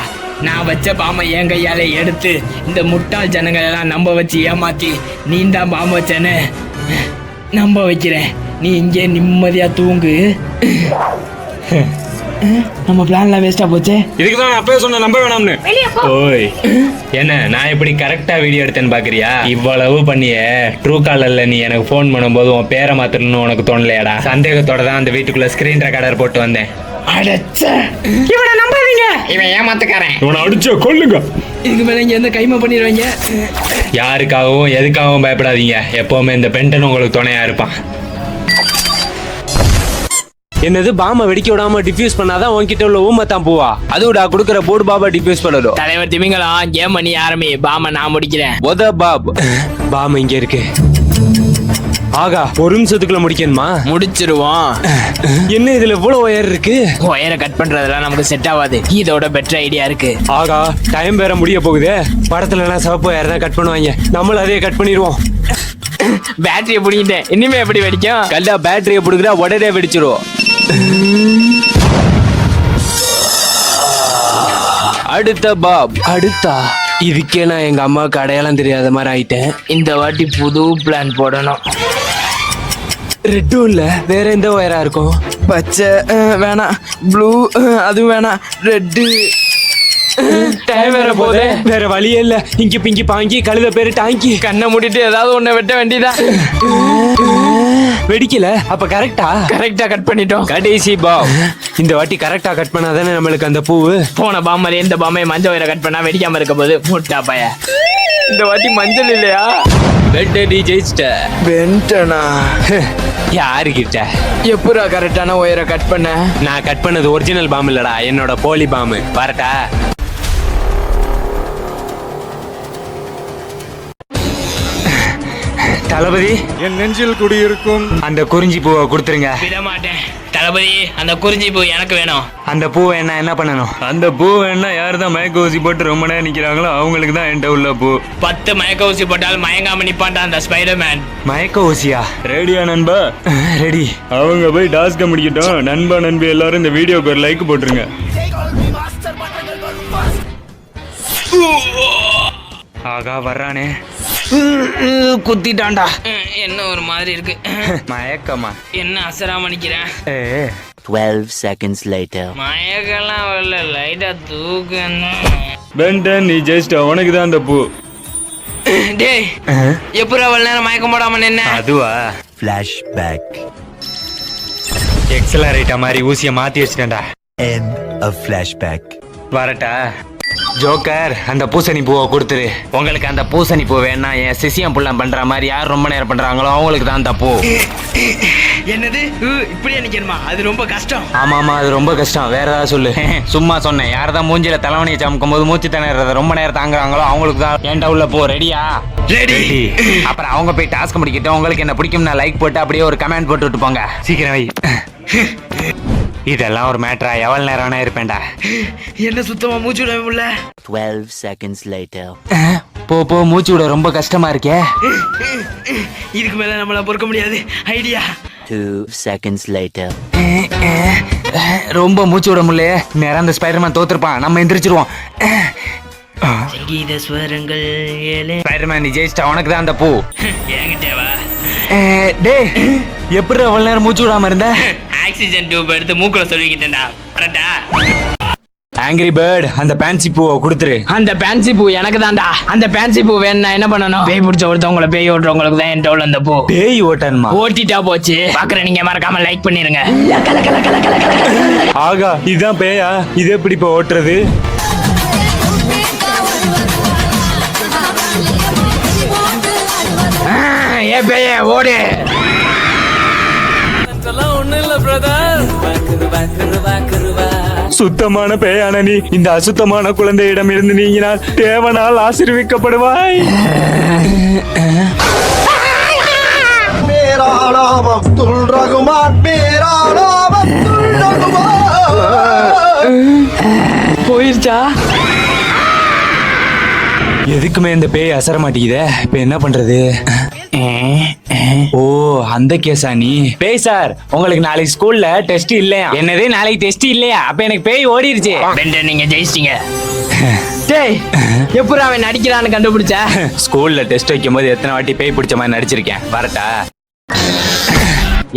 நான் வச்ச பாம்பை என் கையால எடுத்து இந்த முட்டாள் ஜனங்கள் எல்லாம் நம்ப வச்சு ஏமாத்தி நீ தான் பாம்பு வச்சேன்னு நம்ப வைக்கிறேன். நீ இங்கே நிம்மதியா தூங்கு. நம்ம பிளான்லாம் வேஸ்டா போச்சே. இதுக்கு தான் அப்பவே சொன்ன நம்ப வேணாம்னு. வெளியே போ. ஓய், என்ன நான் எப்படி கரெக்டா வீடியோ எடுத்தேன்னு பாக்குறியா? இவ்வளவு பண்ணிய ட்ரூ காலர்ல நீ எனக்கு ஃபோன் பண்ணும்போது உன் பேரை மாத்தணும்னு உனக்கு தோணலையாடா? சந்தேகத்தோட தான் அந்த வீட்டுக்குள்ள ஸ்கிரீன் ரெக்கார்டர் போட்டு வந்தேன். அடச்ச, இவனை நம்பாதீங்க. இவன் ஏமாத்துக்காரன். இவனை அடிச்ச கொல்லுங்க. இதுக்கு மேல இங்க எந்த கைமா பண்ணிடுவாங்க. யாருக்காகவும் எதுக்காகவும் பயப்படாதீங்க. எப்பவுமே இந்த பென்டன் உங்களுக்கு துணையா இருப்பான். என்னது பாம வெடிக்க விடாம டிஃப்யூஸ் பண்ணாதான் உன்கிட்ட உள்ள ஊமத்தான் பூவா? அதுடா குடுக்குற போர்டு பாபா டிஃப்யூஸ் பண்ணணும். தலைவர் திமிங்கலம் கேம் பண்ணி ஆரம்பி. பாம நான் முடிக்கிறேன். ஒத பாப் பாம் இங்க இருக்கு. ஆகா, ஒரு நிமிஷத்துக்குள்ள முடிக்கணுமா? முடிச்சிருவோம். என்ன இதுல இவ்வளவு ஒயர் இருக்கு? ஒயரை கட் பண்றதெல்லாம் நமக்கு செட் ஆகாது. இதோட பெட்டர் ஐடியா இருக்கு. ஆகா, டைம் வேற முடிய போகுதே. படத்துல எல்லாம் சிவப்பு ஒயர் தான் கட் பண்ணுவாங்க. நம்மளும் அதே கட் பண்ணிடுவோம். பேட்டரியை பிடிக்கிட்டேன். இனிமே எப்படி வெடிக்கும்? கல்லா பேட்டரியை பிடிக்கிறா உடனே வெடிச்சிரும். அடுத்த பாப். அடுத்தா இதுக்கே நான் எங்க அம்மாவுக்கு அடையாளம் தெரியாத மாதிரி ஆயிட்டேன். இந்த வாட்டி புது பிளான் போடணும். ரெட்டும் இல்ல, வேற எந்த ஒயரா இருக்கும்? பச்சை வேணாம், ப்ளூ அதுவும் வேணாம், ரெட்டு. டைம் வேற போதே. வேற வழியே இல்ல. இங்கி பிங்கி பாங்கி கழுத பேரு டாங்கி. கண்ணை மூடிட்டு ஏதாவது ஒண்ணு வெட்ட வேண்டியதா. வெடிக்கல. அப்ப கரெக்டா? கரெக்டா கட் பண்ணிட்டோம். கடைசி பாப். இந்த வாட்டி கரெக்டா கட் பண்ணாதானே நம்மளுக்கு அந்த பூவு. போன பாம்பர் எந்த பாம்பை மஞ்சள் ஒயரை கட் பண்ணா வெடிக்காம இருக்க போது. முட்டா பைய. இந்த வாட்டி மஞ்சள் இல்லையா? வெட்டடி ஜெயிச்சிட்ட. வெண்டனா யாருகிட்ட? எப்படா கரெக்டான ஒயரை கட் பண்ண? நான் கட் பண்ணது ஒரிஜினல் பாம் இல்லடா, என்னோட போலி பாம். வரட்டா? தளபதி, என் நெஞ்சில் குடியிருக்கும் அந்த குறிஞ்சி பூவை கொடுத்துருங்க. விட மாட்டேன் தளபதி. அந்த குறிஞ்சி பூ எனக்கு வேணும். அந்த பூவை என்ன பண்ணணும்? அந்த பூ என்ன யாரு தான் மயக்க ஊசி போட்டு ரொம்ப நேரம் நிக்கிறாங்களோ அவங்களுக்கு தான் என்கிட்ட உள்ள பூ. 10 மயக்க ஊசி போட்டால் மயங்காம நிப்பான்டா அந்த ஸ்பைடர்மேன். மயக்க ஊசியா? ரெடியா நண்பா? ரெடி. அவங்க போய் டாஸ்க முடிக்கட்டும். நண்பா நண்பி எல்லாரும் இந்த வீடியோக்கு ஒரு லைக் போட்டுருங்க. ஆகா, வர்றானே. குத்திட்டான்டா. என்ன ஒரு மாதிரி இருக்கு. மயக்கமா? என்ன அசராம நிக்கிறேன். 12 seconds later. மயக்கெல்லாம் வரல, லைட்டா தூக்கம். பென்டன், நீ ஜெயிச்சிட்ட. உனக்கு தான் அந்த பூ. டேய், எப்படி அவ்வளவு நேரம் மயக்கம் போடாம நின்ன? அதுவா? Flashback. எக்ஸலரேட்டா மாதிரி ஊசிய மாத்தி வச்சிட்டேன்டா. End of flashback. வரட்டா? ஜோக்கர், அந்த பூசணி பூவை கொடுத்துரு. உங்களுக்கு அந்த பூசணி பூ வேணா என் சிசியம் புள்ளம் பண்ற மாதிரி யார் ரொம்ப நேரம் பண்றாங்களோ அவங்களுக்கு தான் அந்த பூ. என்னது இப்படி நிக்கணுமா? அது ரொம்ப கஷ்டம். ஆமா ஆமா, அது ரொம்ப கஷ்டம். வேற ஏதாவது சொல்லு. சும்மா சொன்னேன். யாரதான் மூஞ்சில தலைவணியை சமைக்கும் போது மூச்சு திணறத ரொம்ப நேரம் தாங்குறாங்களோ அவங்களுக்கு தான் ஏன்டா உள்ள போ. ரெடியா? ரெடி. அப்புறம் அவங்க போய் டாஸ்க் முடிக்கிட்டோம். உங்களுக்கு என்ன பிடிக்கும் நான் லைக் போட்டு அப்படியே ஒரு கமெண்ட் போட்டு விட்டு போங்க. சீக்கிரம் வை. இதெல்லாம் ஒரு மேட்டரா? எவ்வளவு நேரம் வேணா இருப்பேன்டா. என்ன சுத்தமா மூச்சு விட முடியல. 12 seconds later. போ போ, மூச்சு விட ரொம்ப கஷ்டமா இருக்கே. இதுக்கு மேல நம்மள பொறுக்க முடியாது. ஐடியா. 2 seconds later. ரொம்ப மூச்சு விட முடியல. நேரம் அந்த ஸ்பைடர்மேன் தோத்துருப்பான். நம்ம எந்திரிச்சிருவோம். சங்கீத ஸ்வரங்கள் ஸ்பைடர்மேன், நீ ஜெயிச்சிட்டா. உனக்கு தான் அந்த பூ. ஏங்கிட்டேவா? டேய், எப்படி அவ்வளவு நேரம் மூச்சு விடாம இருந்த? ஆக்சிஜன் டியூப் எடுத்து மூக்குல சொல்லிக்கிட்டேன்டா. கரெக்டா? ஆங்கிரி பேர்ட், அந்த பேன்சி பூவை கொடுத்துரு. அந்த பேன்சி பூ எனக்கு தான்டா. அந்த பேன்சி பூ வேணும்னா என்ன பண்ணணும்? பேய் பிடிச்ச ஒருத்தவங்களை பேய் ஓட்டுறவங்களுக்கு தான் என் டவுல் அந்த பூ. பேய் ஓட்டணுமா? ஓட்டிட்டா போச்சு. பாக்குற நீங்க மறக்காம லைக் பண்ணிருங்க. ஆகா, இதுதான் பேயா? இது எப்படி இப்போ ஓட்டுறது? ஏ பேய ஓடு. சுத்தமான பேயான நீ இந்த அசுத்தமான குழந்தையிடம் இருந்து நீங்கினால் தேவனால் ஆசீர்விக்கப்படுவாய். போயிருச்சா? எதுக்குமே இந்த பேய் அசர மாட்டேங்குதே. இப்ப என்ன பண்றது? ஓ, அந்த கேஸா நீ? பேய் சார், உங்களுக்கு நாளைக்கு ஸ்கூல்ல டெஸ்ட் இல்லையா? என்னது, நாளைக்கு டெஸ்ட் இல்லையா? அப்ப எனக்கு பேய் ஓடிருச்சு. பெண்டர், நீங்க ஜெயிச்சிட்டீங்க. டேய், எப்படி அவன் நடிக்கிறான்னு கண்டுபிடிச்ச? ஸ்கூல்ல டெஸ்ட் வைக்கும் போது எத்தனை வாட்டி பேய் பிடிச்ச மாதிரி நடிச்சிருக்கேன். வரட்டா?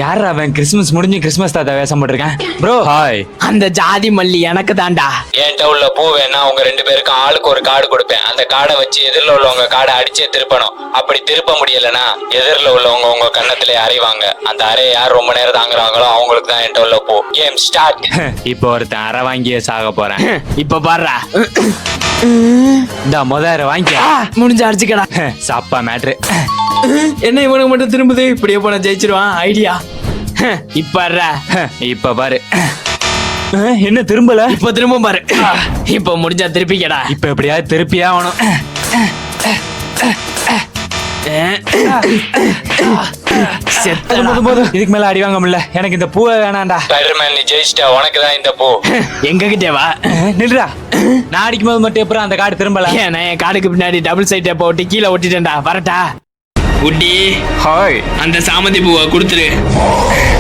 யார் அவன்? கிறிஸ்மஸ் முடிஞ்சு கிறிஸ்மஸ் தாத்தா வேஷம் போட்டிருக்கேன். Bro hi. அந்த ஜாதி மல்லி எனக்கு தான்டா. என்கிட்ட உள்ள பூ வேணா உங்க 2 பேருக்கும் ஆளுக்கு ஒரு கார்டு கொடுப்பேன். அந்த கார்டை வச்சு எதிரில் உள்ளவங்க கார்டை அடிச்சே திருப்பணும். அப்படி திருப்ப முடியலன்னா எதிரில் உள்ளவங்க உங்க கன்னத்திலே அறைவாங்க. அந்த அறையை யார் ரொம்ப நேரம் தாங்குறாங்களோ அவங்களுக்கு தான் என்கிட்ட உள்ள பூ. Game start. இப்போ ஒருத்தன் அரை வாங்கியே சாக போறேன். இப்ப பாடுறா. இந்த முதல்ல வாங்கிக்க. முடிஞ்ச அடிச்சுக்கடா. சாப்பா மேட்ரு. என்ன இவனுக்கு மட்டும் திரும்புது? இப்படியே போன ஜெயிச்சிருவான். ஐடியா. இப்ப இப்ப பாரு. என்ன திரும்பல? இப்ப திரும்ப பாரு. இப்ப முடிஞ்சா திருப்பிக்கடா. இப்ப எப்படியாவது திருப்பியே ஆகணும். இதுக்கு மேல அடி வாங்க முடியல. எனக்கு இந்த பூவை வேணாண்டா. ஸ்பைடர்மேன் நீ ஜெயிச்சிட்ட, உனக்கு தான் இந்த பூ. எங்க கிட்டே வா. நில்றா. நான் அடிக்கும் போது மட்டும் எப்பறம் அந்த கார்டு திரும்பல? நான் என் கார்டுக்கு பின்னாடி டபுள் சைட் டேப் ஒட்டி கீழே ஒட்டிட்டேன்டா. வரட்டா? உட்டி, ஹாய். அந்த சாமந்தி பூவை கொடுத்துரு.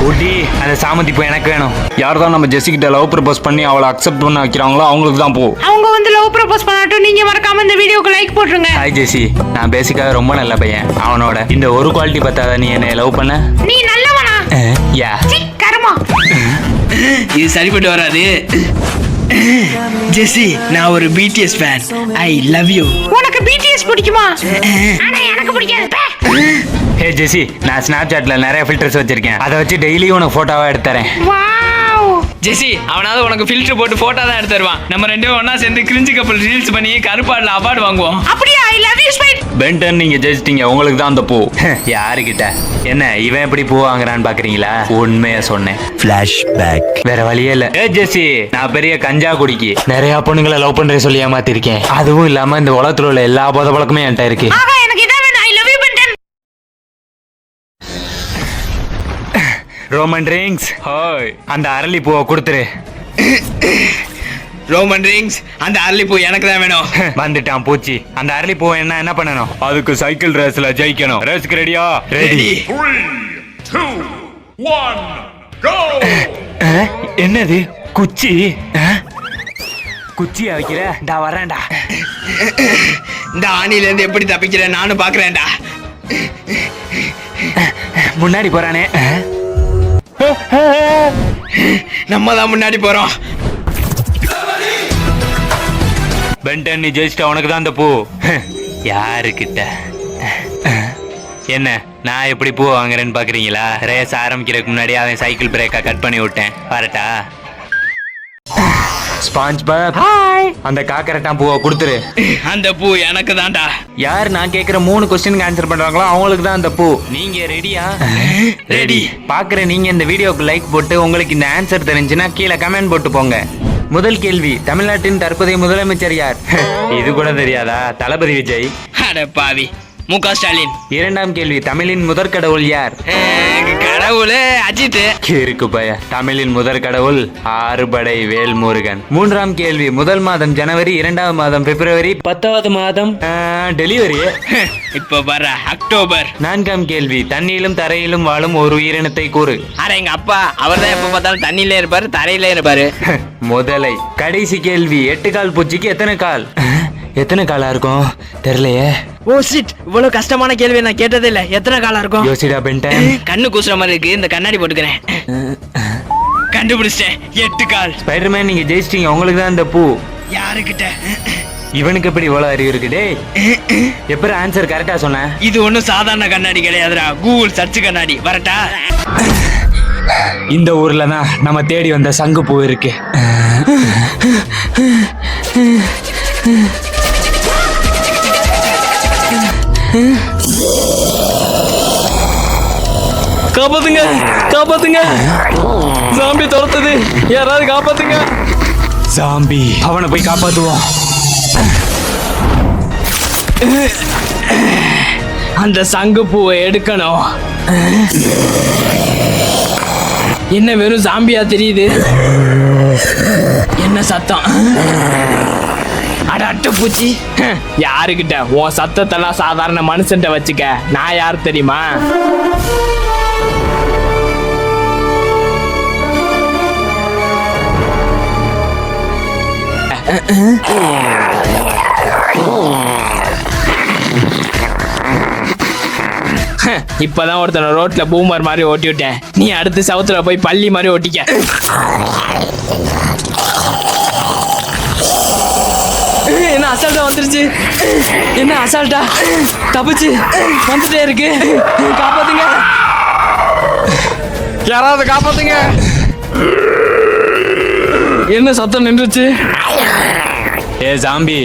உட்டி, அந்த சாமந்தி பூ எனக்கு வேணும். யார் தான் நம்ம ஜெசி கிட்ட லவ் ப்ரப்போஸ் பண்ணி அவளை அக்செப்ட் பண்ண வைக்கிறாங்களோ அவங்களுக்கு தான் போ. அவங்க வந்து லவ் ப்ரப்போஸ் பண்ணட்டும். நீங்க மறக்காம இந்த வீடியோக்கு லைக் போட்டுருங்க. ஹாய் ஜெசி, நான் பேசிக்காக ரொம்ப நல்ல பையன். அவனோட இந்த ஒரு குவாலிட்டி பார்த்தாத நீ என்னை லவ் பண்ண? நீ நல்லவனா? யா. சீ, கருமா. இது சரிப்பட்டு வராது. ஜெசி, நான் ஒரு BTS fan. I love you. உனக்கு பிடிஎஸ் பிடிக்குமா? ஆனா எனக்கு பிடிக்காது. பே. ஹே ஜெசி, நான் ஸ்னாப்சாட்ல நிறைய ஃபில்டர்ஸ் வச்சிருக்கேன். அதை வச்சு டெய்லியும் உனக்கு போட்டோவா எடுத்து தரேன். வாவ். ஜெசி, அவனாவது உனக்கு ஃபில்டர் போட்டு போட்டோ தான் எடுத்து தருவான். நம்ம ரெண்டு பேரும் ஒண்ணா சேர்ந்து கிரிஞ்சு கப்பல் ரீல்ஸ் பண்ணி கருப்பாடுல அவார்டு வாங்குவோம். அப்படியே ஐ லவ் யூ ஸ்பைட். பென்டன் நீங்க ஜெயிச்சிட்டீங்க, உங்களுக்கு தான் அந்த பூ. யாருக்கிட்ட? என்ன இவன் எப்படி பூ வாங்குறான்னு பாக்குறீங்களா? உண்மையா சொன்னேன். Flashback. வேற வழியே இல்ல. ஏ ஜெசி, நான் பெரிய கஞ்சா குடிக்கி நிறைய பொண்ணுங்களை லவ் பண்றேன் சொல்லி ஏமாத்திருக்கேன். அதுவும் இல்லாம இந்த உலகத்துல உள்ள எல்லா போத பழக்கமே என்கிட்ட இருக்கு. ஆகா, எனக்கு இதான் வேணும். ஐ love you Ben 10. Roman rings, hi. அந்த அரளி பூவை கொடுத்துரு. ரோமன் ரிங்ஸ், அந்த அரளிப்பூ எனக்கு தான் வேணும். வந்துட்டான் பூச்சி. அந்த அரளி பூவை என்ன பண்ணணும்? அதுக்கு சைக்கிள் ரேஸ்ல ஜெயிக்கணும். ரேஸ்க்கு ரெடியா? ரெடி. என்னது குச்சி? குச்சியா வைக்கிற? டா வரேன்டா. இந்த ஆணில இருந்து எப்படி தப்பிக்கிறேன் நானும் பாக்குறேன்டா. முன்னாடி போறானே. நம்ம தான் முன்னாடி போறோம். பென்டன் நீ ஜெயிச்சிட்ட, உனக்கு தான் அந்த பூ. யாருக்கிட்ட? என்ன நான் எப்படி பூ வாங்குறேன்னு பாக்குறீங்களா? ரேஸ் ஆரம்பிக்கிறதுக்கு முன்னாடி அவன் சைக்கிள் பிரேக்கை கட் பண்ணி விட்டேன். வரட்டா? ஸ்பாஞ்ச் பாப், அந்த காக்கரட்டான் பூவை கொடுத்துரு. அந்த பூ எனக்கு தான்டா. யார் நான் கேட்கிற 3 கொஸ்டினுக்கு ஆன்சர் பண்றாங்களோ அவங்களுக்கு தான் அந்த பூ. நீங்க ரெடியா? ரெடி. பாக்குற நீங்க இந்த வீடியோக்கு லைக் போட்டு உங்களுக்கு இந்த ஆன்சர் தெரிஞ்சுன்னா கீழே கமெண்ட் போட்டு போங்க. முதல் கேள்வி, தமிழ்நாட்டின் தற்போதைய முதலமைச்சர் யார்? இது கூட தெரியாதா? தளபதி விஜய். அட பாவி, முக ஸ்டாலின். இரண்டாம் கேள்வி, தமிழின் முதற் கடவுள் யார்? கடவுள் அஜித். இருக்கு பய. தமிழின் முதற் கடவுள் ஆறுபடை வேல்முருகன். மூன்றாம் கேள்வி, முதல் மாதம் ஜனவரி, இரண்டாவது மாதம் பிப்ரவரி, 10வது மாதம் டெலிவரி. இப்ப வர அக்டோபர். நான்காம் கேள்வி, தண்ணியிலும் தரையிலும் வாழும் ஒரு உயிரினத்தை கூறு. அட எங்க அப்பா, அவர் தான் எப்ப பார்த்தாலும் தண்ணியில இருப்பாரு, தரையில இருப்பாரு. முதலை. கடைசி கேள்வி, 8 கால் பூச்சிக்கு எத்தனை கால்? எத்தனை காலா இருக்கும் தெரியலையே. ஓ ஷிட், இவ்வளவு கஷ்டமான கேள்வி நான் கேட்டதே இல்ல. எத்தனை காலா இருக்கும்? யோசிடா பென்டன். கண்ணு கூசுற மாதிரி இருக்கு, இந்த கண்ணாடி போட்டுக்கிறேன். கண்டுபிடிச்சிட்டேன், 8 கால். ஸ்பைடர்மேன் நீங்க ஜெயிச்சிட்டீங்க, உங்களுக்கு தான் இந்த பூ. யாருக்கிட்ட? இவனுக்கு எப்படி இவ்வளவு அறிவு இருக்கு? டேய், எப்படி ஆன்சர் கரெக்டா சொன்ன? இது ஒண்ணும் சாதாரண கண்ணாடி கிடையாதுடா, கூகுள் சர்ச் கண்ணாடி. வரட்டா? இந்த ஊர்ல தான் நம்ம தேடி வந்த சங்கு பூ இருக்கு. காப்பாத்துங்க, காப்பாத்துங்க, சாம்பி துரத்துது, யாராவது காப்பாத்துங்க. சாம்பி, அவனை போய் காப்பாத்துவோம். அந்த சங்கு பூவை எடுக்கணும். என்ன வெறும் சாம்பியா தெரியுது? என்ன சத்தம்? அட அட்டைப்பூச்சி, யாருக்கிட்ட? உன் சத்தத்தெல்லாம் சாதாரண மனுஷன்ட்ட வச்சுக்க. நான் யார் தெரியுமா? இப்பதான் ஒருத்தனை ரோட்ல பூமர் மாதிரி ஓட்டி விட்டேன். நீ அடுத்து சவுத்துல போய் பள்ளி மாதிரி ஓட்டிக்க. என்ன அசால்ட்டா வந்துருச்சு? என்ன அசால்ட்டா தப்பிச்சு வந்துட்டே இருக்கு. காப்பாத்துங்க, யாராவது காப்பாத்துங்க. என்ன சத்தம் நின்றுச்சு? ஏ சாம்பி,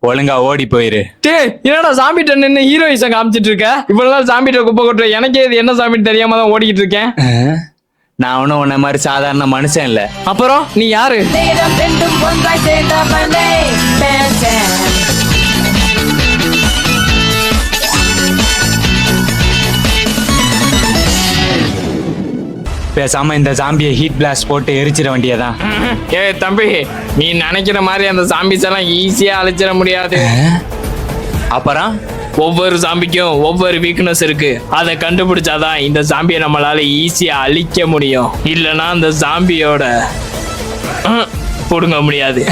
ஒழுங்கா ஓடி போயிரு. டேய், என்னடா சாம்பிட்ட நின்று ஹீரோயிசம் காமிச்சிட்டு இருக்க? இவ்வளவு நாள் சாம்பிட்ட குப்பை கொட்டுற எனக்கே இது என்ன சாம்பிட்டு தெரியாம தான் ஓடிக்கிட்டு இருக்கேன். நான் ஒன்றும் உன்ன மாதிரி சாதாரண மனுஷன் இல்லை. அப்புறம் நீ யாரு? பேசாம இந்த ஜாம்பியை ஹீட் பிளாஸ்ட் போட்டு எரிச்சிட வேண்டியதான். ஏய் தம்பி, நீ நினைக்கிற மாதிரி அந்த ஜாம்பிஸ் எல்லாம் ஈஸியா அழிச்சிட முடியாது. அப்புறம் ஒவ்வொரு ஜாம்பிக்கும் ஒவ்வொரு வீக்னஸ் இருக்கு. அதை கண்டுபிடிச்சாதான் இந்த ஜாம்பியை நம்மளால ஈஸியா அழிக்க முடியும். இல்லைன்னா அந்த ஜாம்பியோட புடுங்க முடியாது.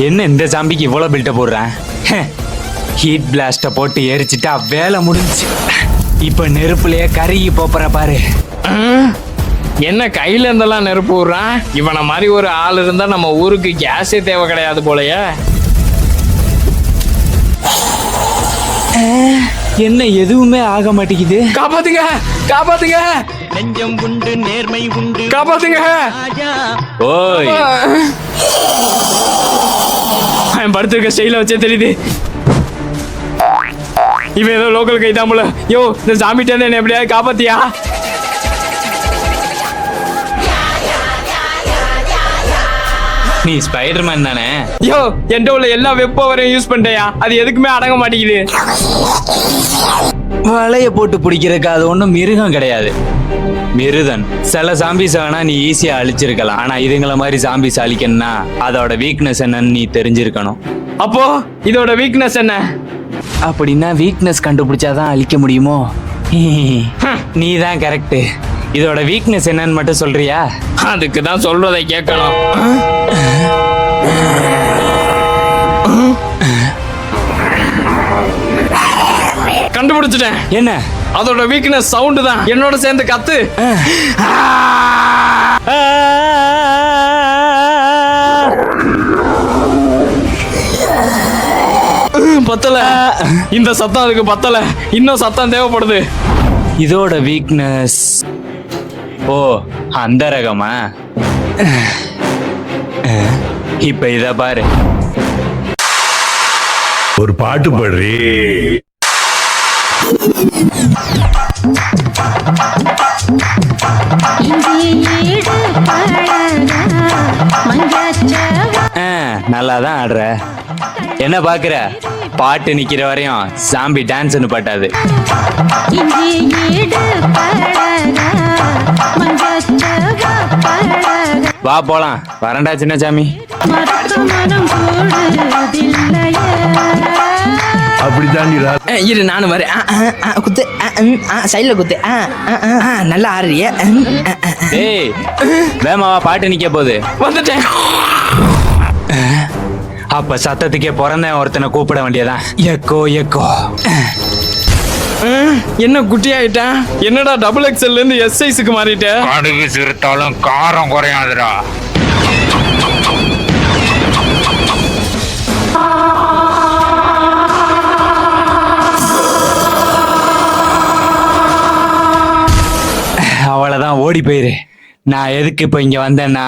என்ன இந்த ஜாம்பிக்கு இவ்வளோ பில்ட்ட போடுறேன்? ஹீட் பிளாஸ்ட போட்டு எரிச்சிட்டா வேலை முடிஞ்சு. இப்ப நெருப்புலயே கருகி போப்புற பாரு. என்ன கையில இருந்தெல்லாம் நெருப்பு விடுறான்? இவனை மாதிரி ஒரு ஆள் இருந்தா நம்ம ஊருக்கு கேஸே தேவை கிடையாது போலயே. என்ன எதுவுமே ஆக மாட்டேங்குது. காப்பாத்துங்க, காப்பாத்துங்க, நெஞ்சம் உண்டு நேர்மை உண்டு, காப்பாத்துங்க. ஓய், அவன் படுத்திருக்க ஸ்டைல வச்சே தெரியுது. இவன் ஏதோ லோக்கல் கைதான் போல. யோ, இந்த ஜாம்பிட்ட என்ன எப்படியாவது காப்பாத்தியா? நீ ஸ்பைடர்மேன் தானே? யோ, என்கிட்ட உள்ள எல்லா வெப் பவரையும் யூஸ் பண்ணிட்டயா, அது எதுக்குமே அடங்க மாட்டேங்குது. வலைய போட்டு பிடிக்கிறதுக்கு அது ஒன்றும் மிருகம் கிடையாது, மிருதன். சில ஜாம்பிஸ் வேணா நீ ஈஸியா அழிச்சிருக்கலாம். ஆனா இதுங்கள மாதிரி ஜாம்பிஸ் அழிக்கணும்னா அதோட வீக்னஸ் என்னன்னு நீ தெரிஞ்சிருக்கணும். அப்போ இதோட வீக்னஸ் என்ன? அப்படின்னா வீக்னஸ் கண்டுபிடிச்சாதான் அழிக்க முடியுமோ? நீ தான் கரெக்ட். இதோட வீக்னஸ் என்னன்னு மட்டும் சொல்றியா? அதுக்கு தான் சொல்றதை கேட்கணும். கண்டுபிடிச்சிட்டேன். என்ன? அதோட வீக்னஸ் சவுண்ட் தான். என்னோட சேர்ந்து கத்து. பத்தல, இந்த சத்தம் அதுக்கு பத்தல. இன்னும் சத்தம் தேவைப்படுது. இதோட வீக்னஸ், ஓ அந்த ரகமா? இப்ப இத பாரு. ஒரு பாட்டு பாடுறே. நல்லாதான் ஆடுற. என்ன பாக்குற? பாட்டு நிக்கிற வரையும் சாம்பி டான்ஸ்னு பாட்டாது. வா போலாம். வரண்டா சின்ன சாமி. அப்படித்தாண்டி இரு, நானும் வரேன். குத்து, சைட்ல குத்து. நல்லா ஆடுறிய. ஏய், வேமாவா, பாட்டு நிக்க போகுது. வந்துட்டேன். அப்ப சத்தத்துக்கே பிறந்த ஒருத்தனை கூப்பிட வேண்டியதான். Echo echo. என்ன குட்டி ஆயிட்டேன்? என்னடா டபுள் எக்ஸ்எல்ல இருந்து எஸ் சைஸுக்கு மாறிட்டேன்? கடுகு சிறுத்தாலும் காரம் குறையாதுடா. அவ்வளவுதான், ஓடி போயிரு. நான் எதுக்கு இப்ப இங்க வந்தேன்னா,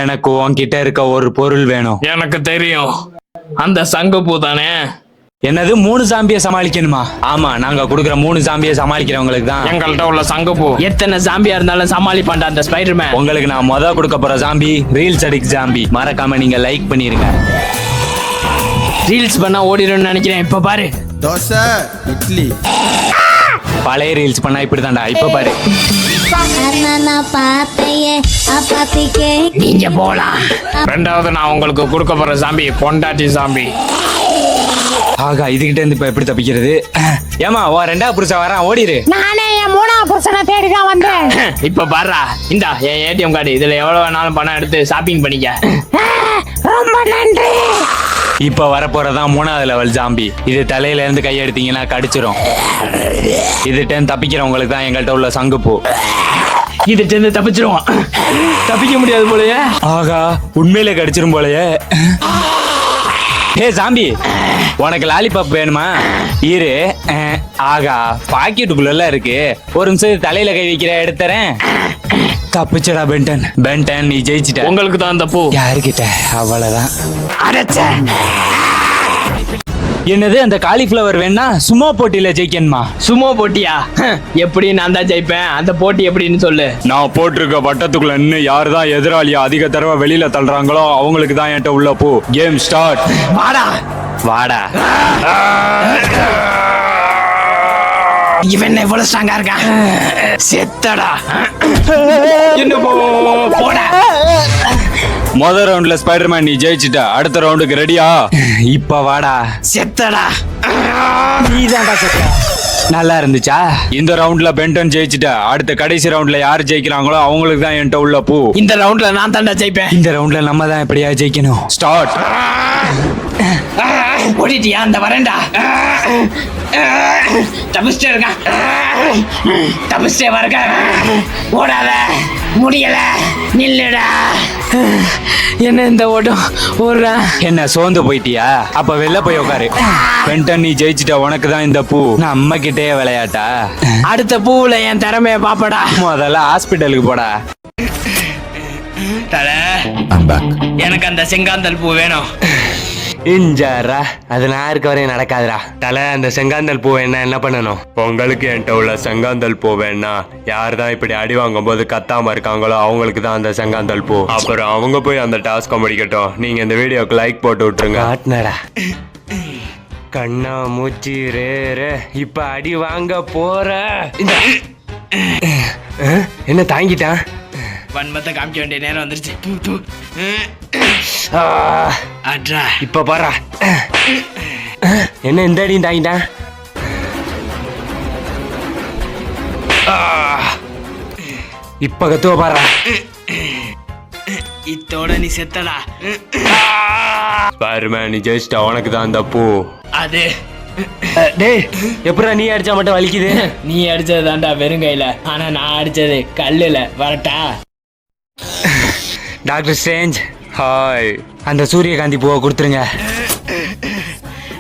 எனக்கு உன்கிட்ட இருக்க ஒரு பொருள் வேணும். எனக்கு தெரியும், அந்த சங்குப்பூ தானே? என்னது, 3 ஜாம்பியை சமாளிக்கணுமா? ஆமா, நாங்க கொடுக்குற 3 ஜாம்பியை சமாளிக்கிறவங்களுக்கு தான் எங்கள்கிட்ட உள்ள சங்குப்பூ. எத்தனை ஜாம்பியா இருந்தாலும் சமாளிப்பான்டா அந்த ஸ்பைடர்மேன். உங்களுக்கு நான் கொடுக்க போற ஜாம்பி ரீல்ஸ் அடிக் ஜாம்பி. மறக்காம நீங்க லைக் பண்ணிருங்க. ரீல்ஸ் பண்ணா ஓடிடும்னு நினைக்கிறேன். இப்ப பாரு, தோசை இட்லி. பழைய ரீல்ஸ் பண்ணா இப்படிதான்டா. இப்ப பாரு. நீங்க போலாம். ரெண்டாவது நான் உங்களுக்கு கொடுக்க போற ஜாம்பி பொண்டாட்டி ஜாம்பி. ஆகா, இதுகிட்ட இருந்து இப்ப எப்படி தப்பிக்கிறது? ஏமா, உன் 2வது புருஷன் வரான், ஓடிரு. நானே என் 3வது புருஷனை தேடிதான் வந்தேன். இப்ப பாருடா, இந்தா என் ஏடிஎம் கார்டு. இதுல எவ்வளவு வேணாலும் பணம் எடுத்து ஷாப்பிங் பண்ணிக்க. ரொம்ப நன்றி. இப்ப வரப்போறதான் 3வது லெவல் ஜாம்பி. இது தலையில இருந்து கையெடுத்தீங்கன்னா கடிச்சிரும். இதுட்ட தப்பிக்கிறவங்களுக்கு தான் எங்கள்கிட்ட உள்ள சங்குப்பூ. இதுட்டு இருந்து தப்பிச்சிருவான். தப்பிக்க முடியாது போலயே. ஆகா, உண்மையில கடிச்சிரும் போலயே. ஹே ஜாம்பி, உனக்கு லாலிபாப் வேணுமா? இரு. ஆகா, பாக்கெட்டுக்குள்ள இருக்கு. ஒரு நிமிஷம் தலையில கை வைக்கிற, எடுத்துறேன். தப்பிச்சடா பென்டன். பென்டன், நீ ஜெயிச்சிட்ட. உங்களுக்கு தான் அந்த பூ. யாருக்கிட்ட? அவ்வளவுதான். அடச்சே. என்னது அந்த காலிஃப்ளவர் வேணா சும்மா போட்டியில ஜெயிக்கணுமா? சும்மா போட்டியா? எப்படி நான் தான் ஜெயிப்பேன். அந்த போட்டி எப்படின்னு சொல்லு. நான் போட்டிருக்க வட்டத்துக்குள்ள இன்னும் யாரு தான் எதிராளியா அதிக தடவை வெளியில தள்ளுறாங்களோ அவங்களுக்கு தான் என்கிட்ட உள்ள போ. Game start. வாடா வாடா. இவன் எவ்வளவு ஸ்ட்ராங்கா இருக்கான். செத்தடா. என்ன போடா. முதல் ரவுண்ட்ல ஸ்பைடர்மேன் நீ ஜெயிச்சிட்ட. அடுத்த ரவுண்டுக்கு ரெடியா? இப்ப வாடா. செத்தடா. நீதான்டா செத்த. நல்லா இருந்துச்சா? இந்த ரவுண்ட்ல பென்டன் ஜெயிச்சிட்ட. அடுத்த கடைசி ரவுண்ட்ல யார் ஜெயிக்கிறாங்களோ அவங்களுக்கு தான் என்கிட்ட உள்ள போ. இந்த ரவுண்ட்ல நான் தாண்டா ஜெயிப்பேன். இந்த ரவுண்ட்ல நம்ம தான் எப்படியா ஜெயிக்கணும். ஸ்டார்ட். ஓடிட்டியா? அந்த வரேன்டா. தப்பிச்சிட்டே இருக்கான். தப்பிச்சிட்டே வரக்க. ஓடாத. முடியல. நில்லுடா. என்ன இந்த ஓட்டம் ஓடுறேன். என்ன சோர்ந்து போயிட்டியா? அப்ப வெளில போய் உட்காரு. பென்டன் நீ ஜெயிச்சிட்ட. உனக்கு தான் இந்த பூ. நான் அம்மா கிட்டே விளையாட்டா? அடுத்த பூவுல என் திறமைய பாப்படா. முதல்ல ஹாஸ்பிட்டலுக்கு போடா. தல, எனக்கு அந்த செங்காந்தல் பூ வேணும். இஞ்சாரா, அது நான் இருக்க வரையும் நடக்காதுடா. தலை, அந்த செங்காந்தல் பூ என்ன பண்ணணும்? உங்களுக்கு என்கிட்ட உள்ள செங்காந்தல் பூ வேணா யார் தான் இப்படி அடி வாங்கும் போது கத்தாம இருக்காங்களோ அவங்களுக்கு தான் அந்த செங்காந்தல் பூ. அப்புறம் அவங்க போய் அந்த டாஸ்க் முடிக்கட்டும். நீங்க இந்த வீடியோக்கு லைக் போட்டு விட்டுருங்க. காட்டினடா. கண்ணா மூச்சி ரே ரே. இப்ப அடி வாங்க போற. என்ன தாங்கிட்டான்? வன்மத்தை காமிக்க வேண்டிய நேரம் வந்துருச்சு. அட்ரா. இப்ப பாரா. என்ன இந்த அடியும் தாங்கிட்டான்? இப்ப கத்துவ பாரா. இத்தோட நீ செத்தடா. ஸ்பைடர்மேன் நீ ஜெயிச்சிட்ட. உனக்கு தான் அந்த பூ. அது டேய், எப்படா நீ அடிச்சா மட்டும் வலிக்குது? நீ அடிச்சது தாண்டா வெறுங்கையில. ஆனா நான் அடிச்சது கல்லுல. வரட்டா? Doctor strange, hi. அந்த சூரியகாந்தி பூவை கொடுத்துருங்க.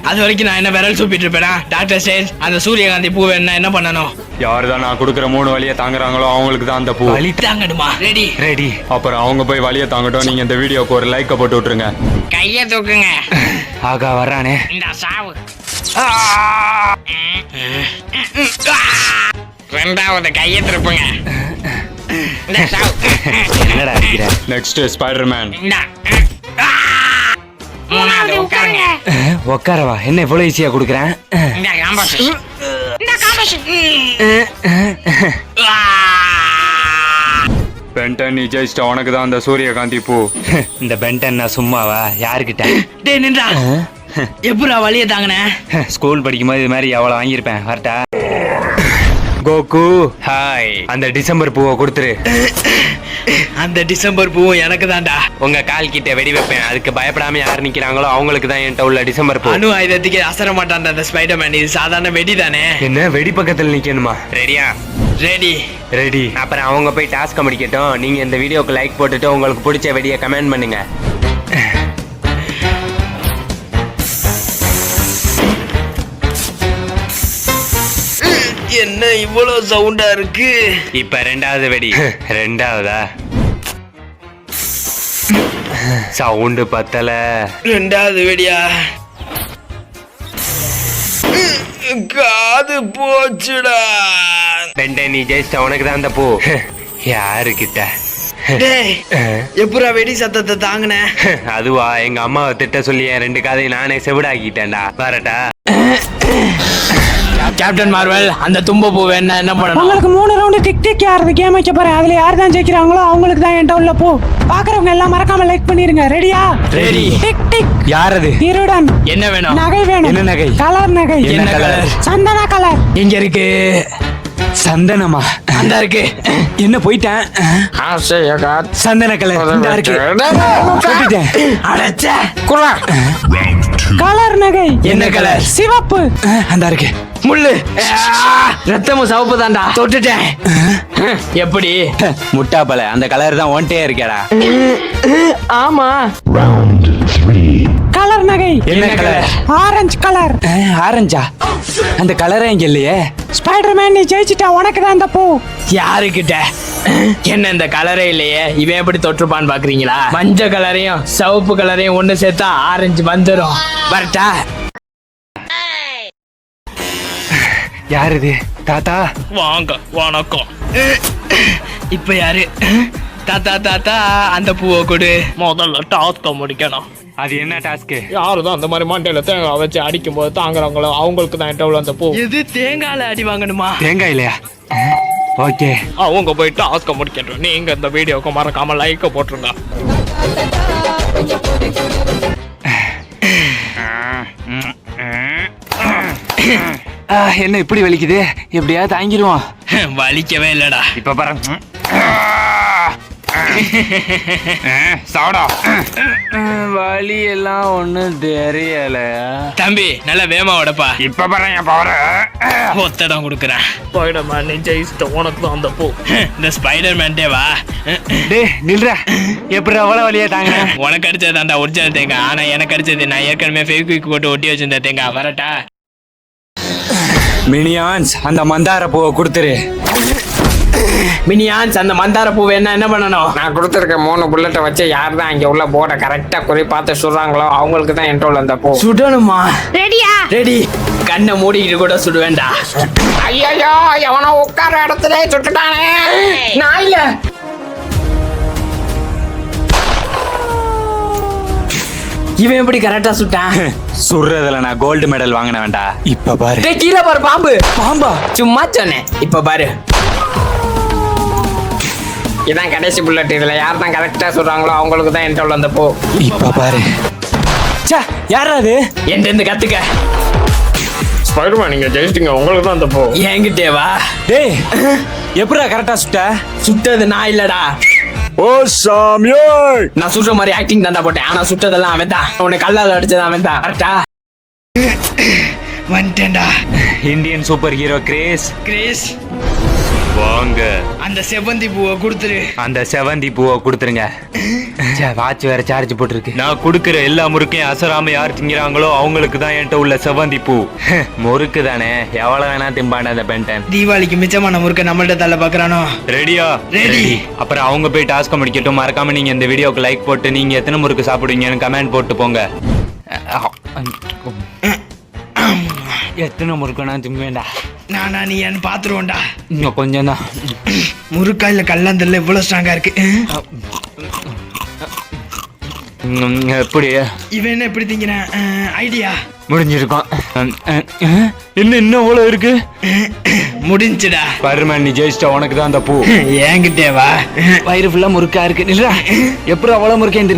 அது வரைக்கும் நான் என்ன விரல் சூப்பிட்டு இருப்பேனா? டாக்டர் ஸ்ட்ரேஞ்ச், அந்த சூரியகாந்தி பூ வேணும்னா என்ன பண்ணணும்? யார் தான் நான் கொடுக்குற 3 வழியை தாங்குறாங்களோ அவங்களுக்கு தான் அந்த பூ. வலி தாங்கணுமா? Ready ready. அப்புறம் அவங்க போய் வழியை தாங்கட்டும். நீங்க இந்த வீடியோக்கு ஒரு லைக்கை போட்டு விட்டுருங்க. கைய தூக்குங்க. ஆகா வர்றானே. இந்த சாவு. ரெண்டாவது கைய திருப்புங்க. இந்த சாவு. என்னடா அடிக்கிற? Next Spiderman. இந்த மூணாவது உட்காருங்க. உக்காரவா? என்ன இவ்வளவு ஈஸியா கொடுக்குறேன்? இந்த காம்பஸ். பென்டன் நீ ஜெயிச்சிட்ட. உனக்கு தான் அந்த சூரியகாந்தி பூ. இந்த பென்டன் நான் சும்மாவா? யாருக்கிட்ட? டேய் நின்றா. எப்படா வலிய தாங்கனே? ஸ்கூல் படிக்கும்போது இது மாதிரி எவ்வளவு வாங்கியிருப்பேன். வரட்டா? Coco hi. அந்த டிசம்பர் பூவை கொடுத்துரு. அந்த டிசம்பர் பூவும் எனக்கு தான்டா. உங்க கால் கிட்ட வெடி வைப்பேன். அதுக்கு பயப்படாம யார் நிக்கிறாங்களோ அவங்களுக்கு தான் என்கிட்ட உள்ள டிசம்பர் பூ. அணு ஆயுதத்துக்கு அசர மாட்டான் அந்த ஸ்பைடர்மேன். இது சாதாரண வெடி தானே. என்ன வெடி பக்கத்துல நிக்கணுமா? ரெடியா? Ready ready. அப்புறம் அவங்க போய் டாஸ்க் முடிக்கட்டும். நீங்க இந்த வீடியோக்கு லைக் போட்டுட்டு உங்களுக்கு பிடிச்ச வெடியை கமெண்ட் பண்ணுங்க. என்ன இவ்வளவு சவுண்டா இருக்கு? இப்ப ரெண்டாவது வெடி. ரெண்டாவதா? சவுண்டு பத்தல. ரெண்டாவது வெடியா? காது போச்சுடா. பென்டன் நீ ஜெயிச்சிட்ட. உனக்கு தான் அந்த பூ. யாருக்கிட்ட? டேய், எப்படா வெடி சத்தத்தை தாங்கன? அதுவா, எங்க அம்மாவை திட்ட சொல்லி என் 2 காதையும் நானே செவிடாக்கிட்டேன்டா. வரட்டா? கேப்டன் மார்வெல், அந்த தும்ப பூ வேணா என்ன பண்ணணும்? உங்களுக்கு 3 ரவுண்டு டிக் டிக் யாரு கேம் வைக்க போறேன். அதுல யார் தான் ஜெயிக்கிறாங்களோ அவங்களுக்கு தான் என்கிட்ட உள்ள பூ. பாக்குறவங்க எல்லாம் மறக்காம லைக் பண்ணிருங்க. ரெடியா? ரெடி. Tick tick. யார் அது? திருடன். என்ன வேணும்? நகை வேணும். என்ன நகை? கலர் நகை. என்ன கலர்? சந்தன கலர். எங்க இருக்கு? சந்தனமா? அந்த இருக்கு. என்ன போயிட்டேன்? சந்தன கலர் இந்த இருக்கு. போட்டுட்டேன். அடச்சே. கலர் நகை. என்ன கலர்? சிவப்பு. அந்த இருக்கு. முள்ளு. ரத்தமும் சிவப்பு தான்டா. தொட்டுட்டேன். எப்படி? முட்டாப்பல, அந்த கலர் தான் ஒன்ட்டே இருக்கேடா. ஆமா. கலர் நகை. என்ன கலர்? Orange colour. ஆரஞ்சா? அந்த கலரே இங்க இல்லையே. ஸ்பைடர்மேன் நீ ஜெயிச்சிட்ட. உனக்கு தான் அந்த பூ. யாருக்கிட்ட? என்ன இந்த கலரே இல்லையே. இவன் எப்படி தொற்றுப்பான்னு பாக்குறீங்களா? மஞ்சள் கலரையும் சிவப்பு கலரையும் ஒண்ணு சேர்த்தா ஆரஞ்சு வந்துடும். வரட்டா? யார் இது? தாத்தா? வாங்க வணக்கம். இப்ப யாரு? தாத்தா தாத்தா அந்த பூவை கொடு. முதல்ல டாஸ்க முடிக்கணும். அது என்ன டாஸ்க்கு? யாருதான் அந்த மாதிரி மண்டையில தேங்காய் வச்சு அடிக்கும் போது தாங்குறாங்களோ அவங்களுக்கு தான் என்கிட்ட உள்ள அந்த பூ. எது தேங்காயில அடி வாங்கணுமா? தேங்காய் இல்லையா? ஓகே. அவங்க போய் டாஸ்க முடிக்கட்டும். நீங்க இந்த வீடியோக்கு மறக்காம லைக்க போட்டுருங்க. என்ன இப்படி வலிக்குது? எப்படியாவது தாங்கிடுவோம். வலிக்கவே இல்லடா. இப்ப பாரு. சாடா. வலி எல்லாம் ஒண்ணும் தெரியல. தம்பி நல்ல வேமா உடப்பா. இப்ப பாரு என் பவர. ஒத்தடம் கொடுக்குறேன். ஸ்பைடர்மேன் நீ ஜெயிச்சிட்ட, உனக்கு தான் அந்த பூ. இந்த ஸ்பைடர்மேன் டேவா. டேய் நில்றா. எப்படி அவ்வளவு வலியா தாங்க? உனக்கு அடிச்சது அந்த ஒரிஜினல் தேங்காய். ஆனா எனக்கு அடிச்சது நான் ஏற்கனவே ஃபெவிக்விக் போட்டு ஒட்டி வச்சிருந்த தேங்காய். வரட்டா? மினியான்ஸ் அந்த மந்தார பூவை கொடுத்துரு. மினியான்ஸ் அந்த மந்தார பூவை என்ன பண்ணணும்? நான் கொடுத்துருக்க 3 புல்லட்டை வச்சு யார் தான் இங்க உள்ள போர்டை கரெக்டா குறி பார்த்து சுடுறாங்களோ அவங்களுக்கு தான் என்ட்ரோல் அந்த பூ. சுடணுமா? ரெடியா? ரெடி. கண்ணை மூடிக்கிட்டு கூட சுடுவேண்டா. ஐயோ எவனோ உட்கார இடத்துல சுட்டுட்டானே. நான் இல்ல. இவன் எப்படி கரெக்டா சுட்டான்? சுடுறதுல நான் கோல்டு மெடல் வாங்கின வேண்டாம். இப்ப பாரு. டேய் கீழே பாரு பாம்பு. பாம்பா? சும்மா சொன்னேன். இப்ப பாரு. இதான் கடைசி புல்லட். இதுல யார் தான் கரெக்டா சுடுறாங்களோ அவங்களுக்கு தான் என்ட்ரோல் அந்த பூ. இப்ப பாரு. ச்சே யாரா அது? என்கிட்ட இருந்து கத்துக்க. ஸ்பைடர்மேன் நீங்க ஜெயிச்சிட்டீங்க, உங்களுக்கு தான் அந்த பூ. என்கிட்டே வா. டேய் எப்படா கரெக்டா சுட்ட? சுட்டது நான் இல்லடா. ஓ சாமியே, நான் சுடுற மாதிரி ஆக்டிங் தாண்டா போட்டேன். ஆனா சுட்டதெல்லாம் அவன் தான். உன்னை கல்லால அடிச்சது அவன் தான். கரெக்டா? வந்துட்டேன்டா. Indian superhero Grace. Grace வாங்க. அந்த செவந்தி பூவை கொடுத்துரு. அந்த செவந்தி பூவை கொடுத்துருங்க. வாட்ச் வேற சார்ஜ் போட்டுருக்கு. நான் கொடுக்கிற எல்லா முறுக்கையும் அசராம யார் திங்கிறாங்களோ அவங்களுக்கு தான் என்கிட்ட உள்ள செவந்தி பூ. முறுக்கு தானே, எவ்வளவு வேணா திம்பான அந்த பென்டன். தீபாவளிக்கு மிச்சமான முறுக்க நம்மள்ட்ட தள்ள பாக்குறானோ. ரெடியா? ரெடி. அப்புறம் அவங்க போய் டாஸ்க் முடிக்கட்டும். மறக்காம நீங்க இந்த வீடியோக்கு லைக் போட்டு நீங்க எத்தனை முறுக்கு சாப்பிடுவீங்கன்னு கமெண்ட் போட்டு போங்க. எத்தனை முறுக்குனா திம்பேண்டா. நானா நீ என்ன பாத்துருவோண்டா. இன்னும் கொஞ்சம் தான். முறுக்கா இல்ல கல்லாந்தல்ல இவ்வளவு ஸ்ட்ராங்கா இருக்கு. எப்படி இவன் என்ன எப்படி திங்கிறான்? ஐடியா முடிஞ்சிருக்கும். இன்னும் அவ்வளவு இருக்கு. முடிஞ்சுடா. ஸ்பைடர்மேன் நீ ஜெயிச்சிட்ட, உனக்கு தான் அந்த பூ. என்கிட்டே வா. வயிறு ஃபுல்லா முறுக்கா இருக்கு. இல்ல எப்படி அவ்வளவு முறுக்கேன்?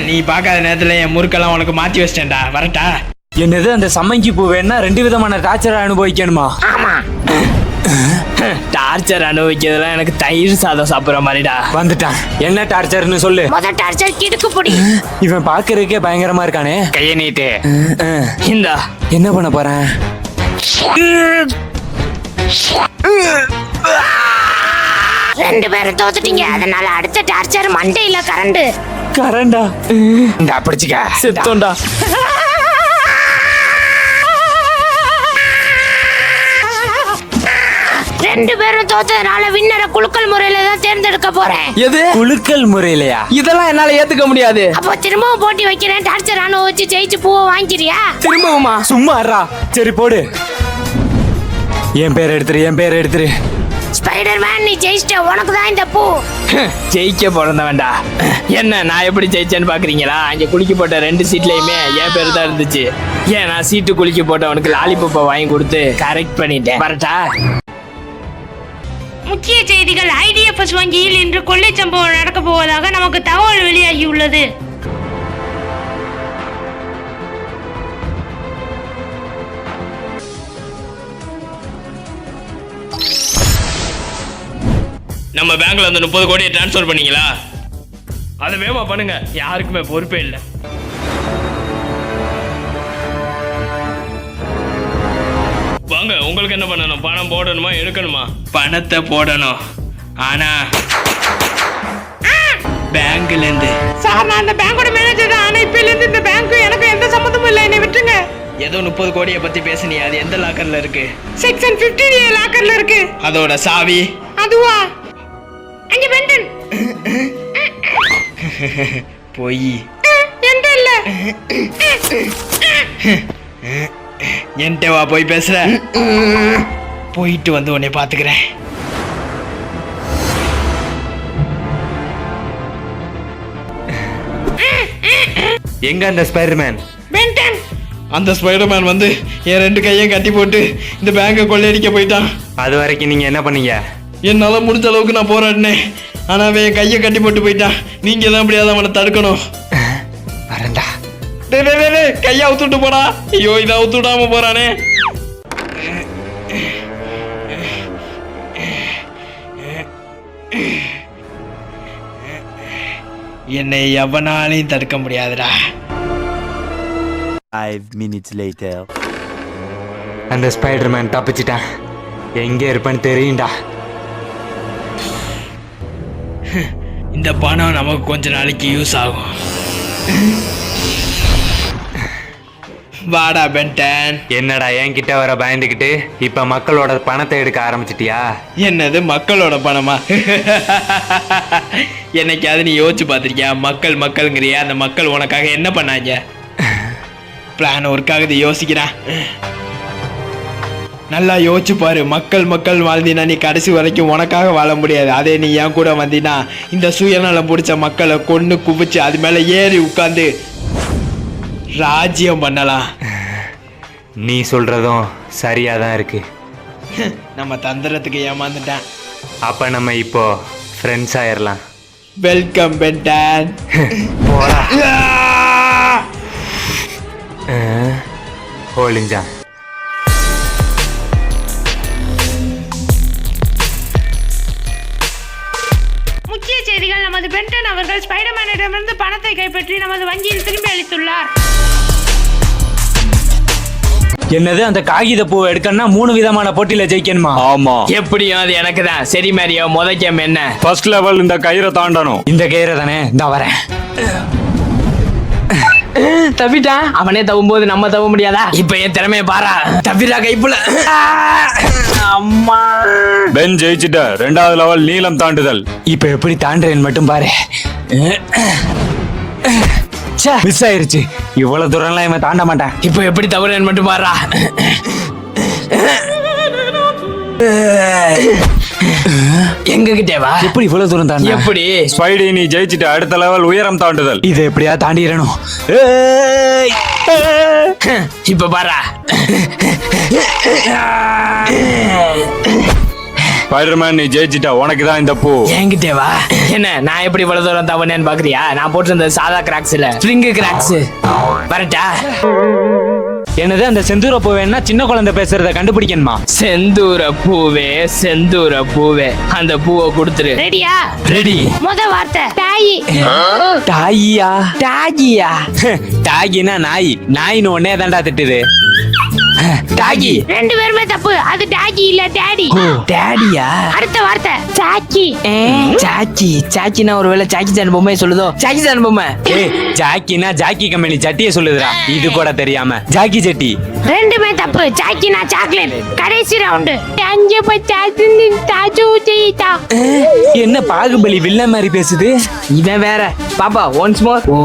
நீ பாக்காத நேரத்துல என் முறுக்கெல்லாம் உனக்கு மாத்தி வச்சிட்டேன்டா. வரட்டா? என்னது அந்த சம்மங்கி பூ வேணா 2 விதமான டார்ச்சர் அனுபவிக்கணுமா? டார்ச்சர் அனுபவிக்கிறதுலாம் எனக்கு தயிர் சாதம் சாப்பிடுற மாதிரிடா. வந்துட்டான். என்ன டார்ச்சர்னு சொல்லு. முத டார்ச்சர் கிடுக்கு பொடி. இவன் பாக்குறதுக்கே பயங்கரமா இருக்கானே. கைய நீட்டு. இந்தா. என்ன பண்ண போறேன்? 2 பேரும் தோத்துட்டீங்க. அதனால அடுத்த டார்ச்சர் மண்டையில கரண்ட். கரண்டா? இந்த பிடிச்சிக்க. செத்தோண்டா. ரெண்டு பேரும் தோத்ததுனால வின்னரை குலுக்கல் முறையில தான் தேர்ந்தெடுக்க போறேன். எது குலுக்கல் முறையிலையா? இதெல்லாம் என்னால ஏத்துக்க முடியாது. அப்போ திரும்பவும் போட்டி வைக்கிறேன். டார்ச்சர் அனுபவிச்சு ஜெயிச்சு பூவை வாங்கிக்கிறியா? திரும்பவுமா? சும்மா இருடா. சரி போடு. என் பேர் எடுத்துரு. ஸ்பைடர்மேன் நீ ஜெயிச்சிட்ட, உனக்கு தான் இந்த பூ. ஜெயிக்க பிறந்தவன்டா. என்ன நான் எப்படி ஜெயிச்சேன்னு பாக்குறீங்களா? அங்க குளிக்க போட்ட 2 சீட்லயுமே என் பேரு தான் இருந்துச்சு. ஏன் நான் சீட்டு குளிக்க போட்டவனுக்கு லாலிபப்பை வாங்கி கொடுத்து கரெக்ட் பண்ணிட்டேன். வரட்டா? முக்கிய செய்திகள். ஐடிஎஃப்எஸ் வங்கியில் இன்று கொள்ளை சம்பவம் நடக்க போவதாக நமக்கு தகவல் வெளியாகியுள்ளது. நம்ம பேங்க்ல அந்த 30 கோடியை டிரான்ஸ்ஃபர் பண்ணீங்களா? அதை வேகமா பண்ணுங்க. யாருக்குமே பொறுப்பே இல்லை. வாங்க, உங்களுக்கு என்ன பண்ணணும்? பணம் போடணுமா எடுக்கணுமா? பணத்தை போடணும். ஆனா பேங்க்ல இருந்து. சார் நான் அந்த பேங்கோட மேனேஜர் தான். ஆனா இப்பல இருந்து இந்த பேங்க் எனக்கு எந்த சம்பந்தமும் இல்லை. என்னை விட்டுருங்க. ஏதோ 30 கோடியை பத்தி பேசுனியே, அது எந்த லாக்கர்ல இருக்கு? செக்ஷன் 50 லாக்கர்ல இருக்கு. அதோட சாவி அதுவா? அங்க பெண்டன். போய் எந்த இல்ல. என்கிட்ட வா, போய் பேசுற. போயிட்டு வந்து உன்னை பாத்துக்கிறேன். எங்க அந்த ஸ்பைடர்மேன்? பென்டன் அந்த ஸ்பைடர்மேன் வந்து என் 2 கையையும் கட்டி போட்டு இந்த பேங்கை கொள்ளையடிக்க போயிட்டான். அது வரைக்கும் நீங்க என்ன பண்ணீங்க? என்னால முடிஞ்ச அளவுக்கு நான் போராடினேன். ஆனா அவன் என் கையை கட்டி போட்டு போயிட்டான். நீங்க தான் எப்படியாவது அவனை தடுக்கணும். வரண்டா. டேய், கையை அவுத்துட்டு போடா. ஐயோ, இதை அவுத்து விடாம போறானே. என்னை எவனாலையும் தடுக்க முடியாதுடா. 5 minutes later. அந்த ஸ்பைடர்மேன் தப்பிச்சிட்டான். எங்க இருப்பேன்னு தெரியும்டா. இந்த பணம் நமக்கு கொஞ்ச நாளைக்கு யூஸ் ஆகும். வாடா பென்டன். என்னடா என்கிட்ட வர பயந்துக்கிட்டு இப்ப மக்களோட பணத்தை எடுக்க ஆரம்பிச்சிட்டியா? என்னது மக்களோட பணமா? என்னைக்காவது நீ யோசிச்சு பார்த்திருக்கியா? மக்கள்ங்கிறியா? அந்த மக்கள் உனக்காக என்ன பண்ணாங்க? பிளான் ஒர்க் ஆகுது, யோசிக்கிறேன். நல்லா யோசிச்சு பாரு. மக்கள் வாழ்ந்தினா நீ கடைசி வரைக்கும் உனக்காக வாழ முடியாது. அதே நீ என் கூட வந்தினா இந்த சுயநலம் பிடிச்ச மக்களை கொண்டு குவிச்சு அது மேல ஏறி உட்காந்து ராஜ்யம் பண்ணலாம். நீ சொல்றதும் சரியா தான் இருக்கு. நம்ம தந்திரத்துக்கு ஏமாந்துட்டேன். அப்ப நம்ம இப்போ ஃப்ரெண்ட்ஸ் ஆயிரலாம். Welcome Ben 10. போடா. ஒளிஞ்சா. முக்கிய செய்திகள். நமது பென்டன் அவர்கள் ஸ்பைடர்மேனிடமிருந்து பணத்தை கைப்பற்றி நமது வங்கியில் திரும்பி அளித்துள்ளார். என்னது, அந்த காகித பூ எடுக்கணும்னா 3 விதமான போட்டியில ஜெயிக்கணுமா? ஆமா. எப்படியும் அது எனக்கு தான். சரி மேரியோ, முத கேம் என்ன? ஃபர்ஸ்ட் லெவல் இந்த கயிறை தாண்டணும். இந்த கயிறை தானே? இந்த வரேன். தப்பிட்டான். அவனே தவும்போது நம்ம தவ முடியாதா? இப்ப என் திறமைய பாரா. தப்பிடா கைப்புல. அம்மா. பென் ஜெயிச்சிட்ட. 2வது லெவல் நீளம் தாண்டுதல். இப்ப எப்படி தாண்டுறேன்னு மட்டும் பாரு. மிஸ் ஆயிருச்சு. இவ்வளவு தூரம்லாம் இவன் தாண்ட மாட்டான். இப்ப எப்படி தவறேன்னு மட்டும் பாரா. எங்க கிட்டேவா? எப்படி இவ்வளவு தூரம் தாண்ட? எப்படி? ஸ்பைடி, நீ ஜெயிச்சிட்ட. அடுத்த லெவல் உயரம் தாண்டுதல். இதை எப்படியா தாண்டிடணும். இப்ப பாரா. ஸ்பைடர்மேன், நீ ஜெயிச்சிட்ட. உனக்கு தான் இந்த பூ. என்கிட்டேவா? என்ன, நான் எப்படி இவ்வளவு தூரம் தவறேன்னு பாக்குறியா? நான் போட்டிருந்த சாதா கிராக்ஸ் இல்ல, ஸ்ப்ரிங் கிராக்ஸ். வரட்டா? என்னது, அந்த செந்தூர பூவேன்னா சின்ன குழந்தை பேசுறத கண்டுபிடிக்கணுமா? செந்தூர பூவே அந்த பூவை கொடுத்துரு. ரெடியா? ரெடி. முத வார்த்தை தாயி. டாயியா? டாகியா? டாகினா நாய். நாயின்னு ஒன்னே தாண்டா திட்டுது. டாகி. 2 பேருமே தப்பு. அது டாகி இல்ல டாடி. டாடியா? அடுத்த வார்த்தை சாக்கி. சாச்சி. சாச்சினா ஒருவேளை சாக்கி சான் பொம்மை சொல்லுதோ? சாக்கி சான் பொம்மை. ஏய், ஜாக்கினா ஜாக்கி கம்பெனி சட்டியை சொல்லுதுடா. இது கூட தெரியாம ஜாக்கி சட்டி. 2மே தப்பு. சாக்கினா சாக்லேட். கடைசி ரவுண்டு. அஞ்சு பச்சாச்சு தாச்சு ஜெயித்தா. என்ன பாகுபலி வில்ல மாதிரி பேசுது? இவன் வேற. பாப்பா ஒன்ஸ் மோர். ஓ,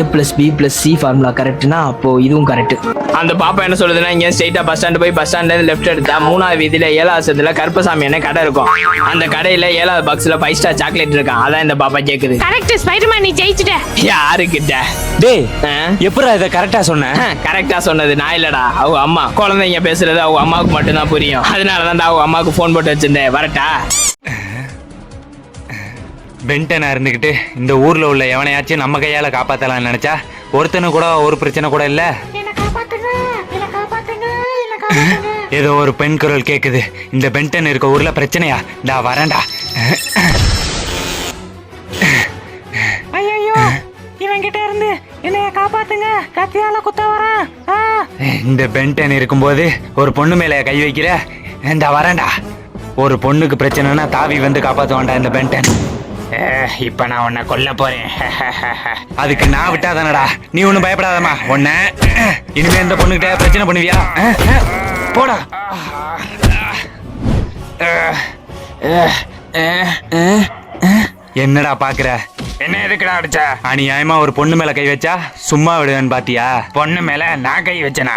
A+B+C ஃபார்முலா கரெக்ட்னா அப்போ இதுவும் கரெக்ட். அந்த பாப்பா என்ன சொல்லுதுன்னா, இங்க ஸ்ட்ரைட்டா பஸ் ஸ்டாண்ட் போய் பஸ் ஸ்டாண்ட்ல இருந்து லெஃப்ட் எடுத்தா 3வது வீதியில 7வது கருப்பசாமி என்ன கடை இருக்கும். அந்த கடையில 7வது பாக்ஸ்ல 5 ஸ்டார் சாக்லேட் இருக்கான். அதான் இந்த பாப்பா கேக்குது. கரெக்ட். ஸ்பைடர்மேன், நீ ஜெயிச்சிட்ட. யாருக்கிட்ட? டேய், எப்படா இத கரெக்டா சொன்ன? கரெக்டா சொன்னது நான் இல்லடா, அவங்க அம்மா. குழந்தைங்க பேசுறது அவங்க அம்மாவுக்கு மட்டும்தான் புரியும். அதனாலதான் அவங்க அம்மாவுக்கு போன் போட்டு வச்சிருந்தேன். வரட்டா? பென்டனா இருந்துகிட்டு இந்த ஊர்ல உள்ள எவனையாச்சும் நம்ம கையால காப்பாத்தலாம்னு நினைச்சா ஒருத்தனு கூட ஒரு பிரச்சனை கூட இல்ல. ஏதோ ஒரு பெண் குரல் கேக்குது. இந்த பென்டன் இருக்க ஊர்ல பிரச்சனையா? டா வரேன்டா. ஐயோ, இவன் கிட்ட இருந்து என்னைய காப்பாத்துங்க, கத்தியால குத்த வரான். இந்த பென்டன் இருக்கும்போது ஒரு பொண்ணு மேல கை வைக்கிற? இந்த வரேன்டா. ஒரு பொண்ணுக்கு பிரச்சனைனா தாவி வந்து காப்பாத்துவான்டா இந்த பென்டன். இப்ப நான் உன்னை கொல்ல போறேன். அதுக்கு நான் விட்டாதானடா. நீ ஒன்னும் பயப்படாதம்மா. உன்ன இனிமே இந்த பொண்ணுகிட்ட பிரச்சனை பண்ணுவியா? போடா. என்னடா பாக்குற? என்ன எதுக்குடா அடிச்ச? அநியாயமா ஒரு பொண்ணு மேல கை வச்சா சும்மா விடுவேன்னு பாத்தியா? பொண்ணு மேல நான் கை வச்சனா?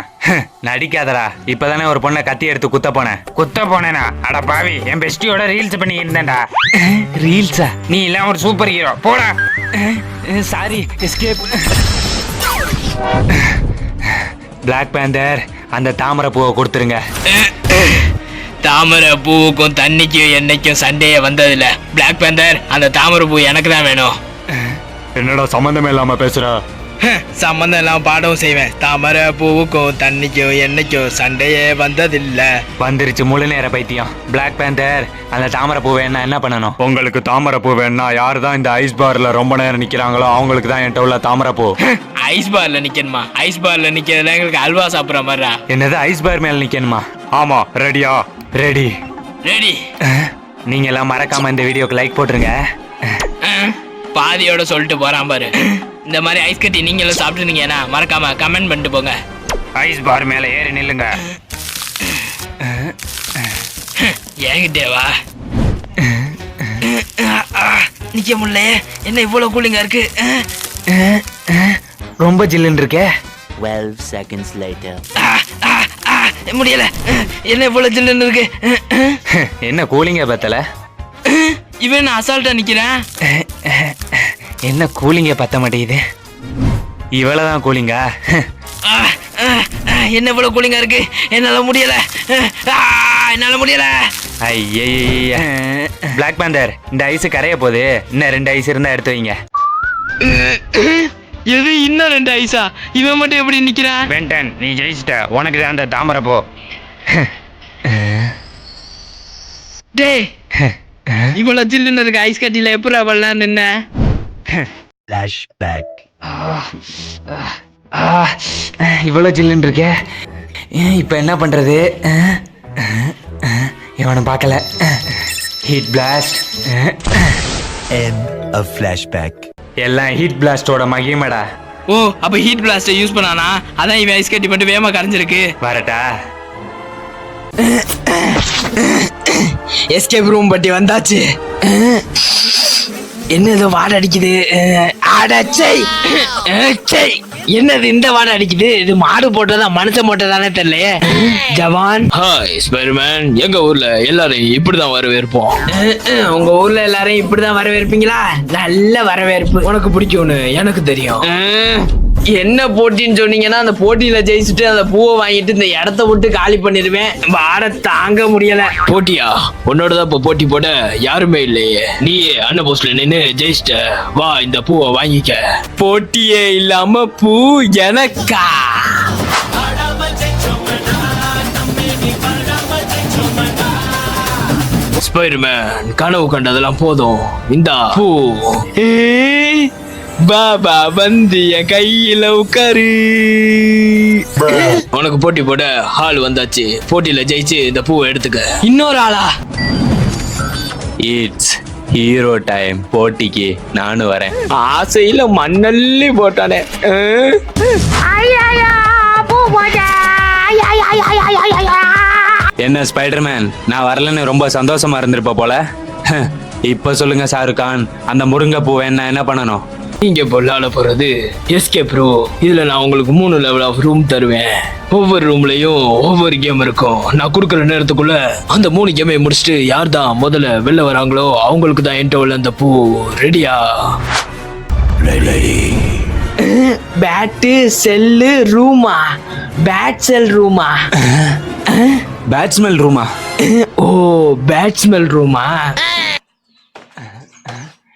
நடிக்காதடா. இப்பதானே ஒரு பொண்ணை கத்தி எடுத்து குத்த போனேன். குத்த போனேனா? அட பாவி, என் பெஸ்டியோட ரீல்ஸ் பண்ணி இருந்தேன்டா. ரீல்ஸா? நீ எல்லாம் ஒரு சூப்பர் ஹீரோ, போடா. Sorry, escape. பிளாக் பேந்தர், அந்த தாமரை பூவை கொடுத்துருங்க. தாமரை பூவுக்கும் தண்ணிக்கும் என்னைக்கும் சண்டையே வந்ததில்ல. பிளாக் பேந்தர், அந்த தாமரை பூ எனக்கு தான் வேணும். என்னடா சம்பந்தமே இல்லாம பேசுற? சம்பந்தம் எல்லாம் பாடவும் செய்வேன். தாமரை பூவுக்கும் தண்ணிக்கும் என்னைக்கும் சண்டையே வந்ததில்ல. வந்துருச்சு முழு நேர பைத்தியம். பிளாக் பேந்தர், அந்த தாமரை பூ வேணா என்ன பண்ணணும்? உங்களுக்கு தாமரை பூ வேணா யாரு தான் இந்த ஐஸ் பார்ல ரொம்ப நேரம் நிக்கிறாங்களோ அவங்களுக்கு தான் என்கிட்ட உள்ள தாமரை பூ. ஐஸ் பார்ல நிக்கணுமா? ஐஸ் பார்ல நிக்கிறதுல எங்களுக்கு அல்வா சாப்பிடுற மாதிரிடா. என்னது, ஐஸ் பார் மேல நிக்கணுமா? ஆமா, ரெடியா? ரெடி. ரெடி. நீங்க எல்லாம் மறக்காம இந்த வீடியோக்கு லைக் போட்டுருங்க. பாதியோட சொல்லிட்டு போறான் பாரு. இந்த மாதிரி ஐஸ் கட்டி நீங்களும் சாப்பிட்டுருந்தீங்கன்னா மறக்காம கமெண்ட் பண்ணிட்டு போங்க. ஐஸ் பார் மேல ஏறி நில்லுங்க. ஏங்கிட்டேவா நிக்க முடியல. என்ன இவ்வளவு கூலிங்கா இருக்கு? ரொம்ப ஜில்லுன்னு இருக்கே. 12 seconds later. முடியல. என்ன இவ்வளவு ஜில்லுன்னு இருக்கு? என்ன கூலிங்க பத்தல? இவன் நான் அசால்ட்டா நிக்கிறேன். என்ன கூலிங்க பத்த மாட்டேங்குது? இவ்வளவுதான் கூலிங்கா? என்ன இவ்வளவு கூலிங்கா இருக்கு? என்னால முடியல. என்னால முடியல. ஐய, பிளாக் பேந்தர், இந்த ஐஸ் கரைய போகுது. இன்னும் 2 ஐஸ் இருந்தா எடுத்து வைங்க. எது இன்னும் 2 ஐஸா? இவன் மட்டும் எப்படி நிக்கிறான்? பென்டன், நீ ஜெயிச்சிட்ட. உனக்கு தான் அந்த தாமரை போ. டேய், இவ்வளவு ஜில்லுன்னு இருக்கு ஐஸ் கட்டில எப்படி அவள்லாம் நின்ன? Flashback. இவ்வளவு ஜில்லுன்னு இருக்கே. இப்ப என்ன பண்றது? இவனை பார்க்கல. Heat blast. End of flashback. எல்லாம் ஹீட் பிளாஸ்டோட மகிமடா. ஓ, அப்ப ஹீட் பிளாஸ்ட யூஸ் பண்ணானா? அதான் இவன் ஐஸ் கட்டி மட்டும் வேகமா கரைஞ்சிருக்கு. வரட்டா? எஸ்கேப் ரூம் பட்டி வந்தாச்சு. என்ன ஏதோ வாடை அடிக்குது. அடச்சை, என்னது இந்த வாடை அடிக்குது? இது மாடு போட்டதா மனுஷன் போட்டதானே தெரியலையே. ஜவான், ஹாய் ஸ்பைடர்மேன். எங்க ஊர்ல எல்லாரும் இப்படிதான் வரவேற்போம். உங்க ஊர்ல எல்லாரும் இப்படிதான் வரவேற்பீங்களா? நல்ல வரவேற்பு. உனக்கு பிடிக்கும்னு எனக்கு தெரியும். என்ன போட்டின்னு சொன்னீங்கன்னா அந்த போட்டியில ஜெயிச்சுட்டு அந்த பூவை வாங்கிட்டு இந்த இடத்த விட்டு காலி பண்ணிடுவேன். வாட தாங்க முடியல. போட்டியா? உன்னோட இப்ப போட்டி போட யாருமே இல்லையே. நீயே அண்ணன் போஸ்ட்ல நின்னு ஜெயிச்சிட்ட. வா, இந்த பூவை வாங்கிக்க. போட்டியே இல்லாம பூ எனக்கா? ஸ்பைடர்மேன், கனவு கண்டதெல்லாம் போதும். இந்த பூ. பாபா வந்து என் கையில உட்காரு. உனக்கு போட்டி போட ஆள் வந்தாச்சு. போட்டியில ஜெயிச்சு இந்த பூவை எடுத்துக்க. இன்னொரு ஆளா? It's hero time. போட்டிக்கு நானும் வரேன். ஆசையில மண்ணல்லி போட்டானே. என்ன ஸ்பைடர்மேன், நான் வரலன்னு ரொம்ப சந்தோஷமா இருந்திருப்ப போல. இப்ப சொல்லுங்க ஷாருக் கான், அந்த முருங்கை பூ என்ன பண்ணணும்? நீங்க பொல்லால போறது எஸ்கேப் ரூ. இதுல நான் உங்களுக்கு 3 லெவல் ஆஃப் ரூம் தருவேன். ஒவ்வொரு ரூம்லயும் ஒவ்வொரு கேம் இருக்கும். நான் கொடுக்குற நேரத்துக்குள்ள அந்த 3 கேமையும் முடிச்சுட்டு யார் தான் முதல்ல வெளில வராங்களோ அவங்களுக்கு தான் என்கிட்ட உள்ள அந்த பூ. ரெடியா? பேட்டு செல்லு ரூமா? பேட் செல் ரூமா? பேட்ஸ்மெல் ரூமா? ஓ, பேட்ஸ்மெல் ரூமா?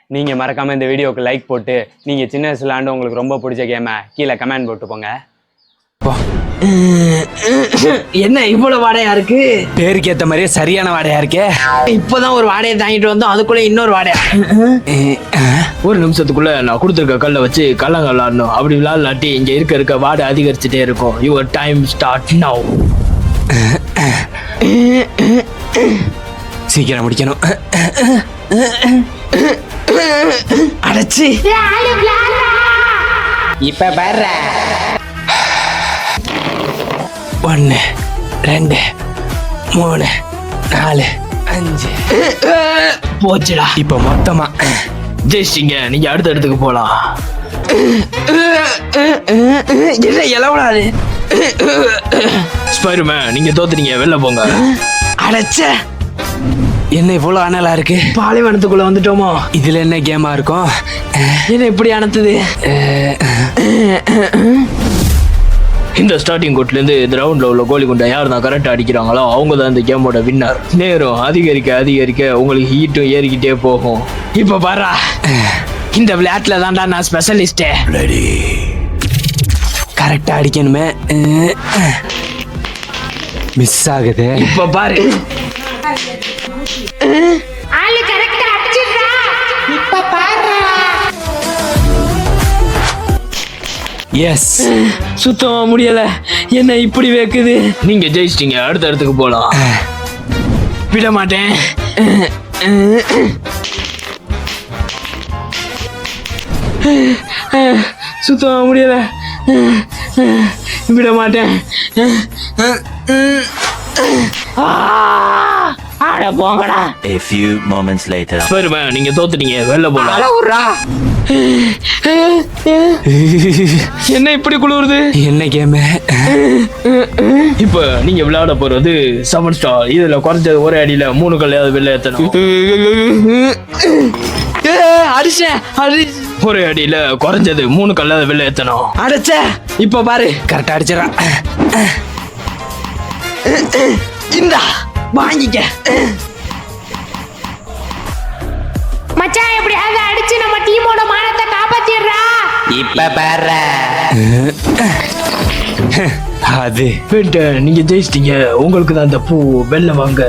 நீங்க மறக்காம இந்த வீடியோக்கு லைக் போட்டு, நீங்க சின்ன வயசுல விளையாண்டு உங்களுக்கு ரொம்ப பிடிச்ச கேமை கீழே கமெண்ட் போட்டு போங்க. என்ன இவ்வளவு வாடையா இருக்கு? பேருக்கு ஏத்த மாதிரியே சரியான வாடையா இருக்கே. இப்பதான் ஒரு வாடையை தாங்கிட்டு வந்தோம், அதுக்குள்ள இன்னொரு வாடையா. ஒரு நிமிஷத்துக்குள்ள நான் கொடுத்துருக்க கல்லை வச்சு கல்லங்க விளாடணும். அப்படி விளாடலாட்டி இங்க இருக்க வாடை அதிகரிச்சுட்டே இருக்கும். Your time start now. சீக்கிரம் முடிக்கணும். அடைச்சு இப்ப பாரு. 1 2 3 4 5 போச்சுடா. இப்ப மொத்தமா ஜெயிச்சிங்க, நீங்க அடுத்த இடத்துக்கு போலாம். என்ன இளவலாது? ஸ்பைடர்மேன், நீங்க தோத்துட்டீங்க, வெளில போங்க. அடைச்ச என்ன இவ்வளவு அனலா இருக்கு? பாலைவனத்துக்குள்ள வந்துட்டோமோ? இதுல என்ன கேமா இருக்கும்? என்ன இப்படி அனத்துது? இந்த ஸ்டார்டிங் கோட்ல இருந்து இந்த ரவுண்ட்ல உள்ள கோலி குண்டை யார் தான் கரெக்டா அடிக்கிறாங்களோ அவங்க தான் இந்த கேமோட வின்னர். நேரம் அதிகரிக்க அதிகரிக்க உங்களுக்கு ஹீட்டும் ஏறிக்கிட்டே போகும். இப்ப பாரா, இந்த விளையாட்டுல தான்டா நான் ஸ்பெஷலிஸ்டே. கரெக்டா அடிக்கணுமே. மிஸ் ஆகுது. இப்ப பாரு, ஆளு கரெக்டா அடிச்சிடுறா. இப்ப பாரு. எஸ். சுத்தமா முடியல, என்ன இப்படி வைக்குது. நீங்க ஜெயிச்சிட்டீங்க, அடுத்த இடத்துக்கு போலாம். விட மாட்டேன். சுத்தமா முடியல, விட மாட்டேன். ஆட போங்கடா. A few moments later. Spiderman, நீங்க தோத்துட்டீங்க, வெளில போலாம். என்ன இப்படி குளிருது? என்ன கேம்? இப்ப நீங்க விளையாட போறது 7 ஸ்டார். இதுல குறைஞ்சது ஒரே அடியில 3 கல்லையாவது வெளில ஏத்தணும். அடிச்சேன். ஒரே அடியில குறைஞ்சது 3 கல்லையாவது வெளில ஏத்தணும். அடைச்ச. இப்ப பாரு, கரெக்டா அடிச்சிடறான். இந்தா வாங்கிக்க. மச்சான், எப்படியாவது அடிச்சு நம்ம டீமோட மானத்தை காப்பாத்திடுறா. இப்ப பாரு. அது நீங்க ஜெயிச்சிட்டீங்க, உங்களுக்கு தான் இந்த பூ. வெளில வாங்க.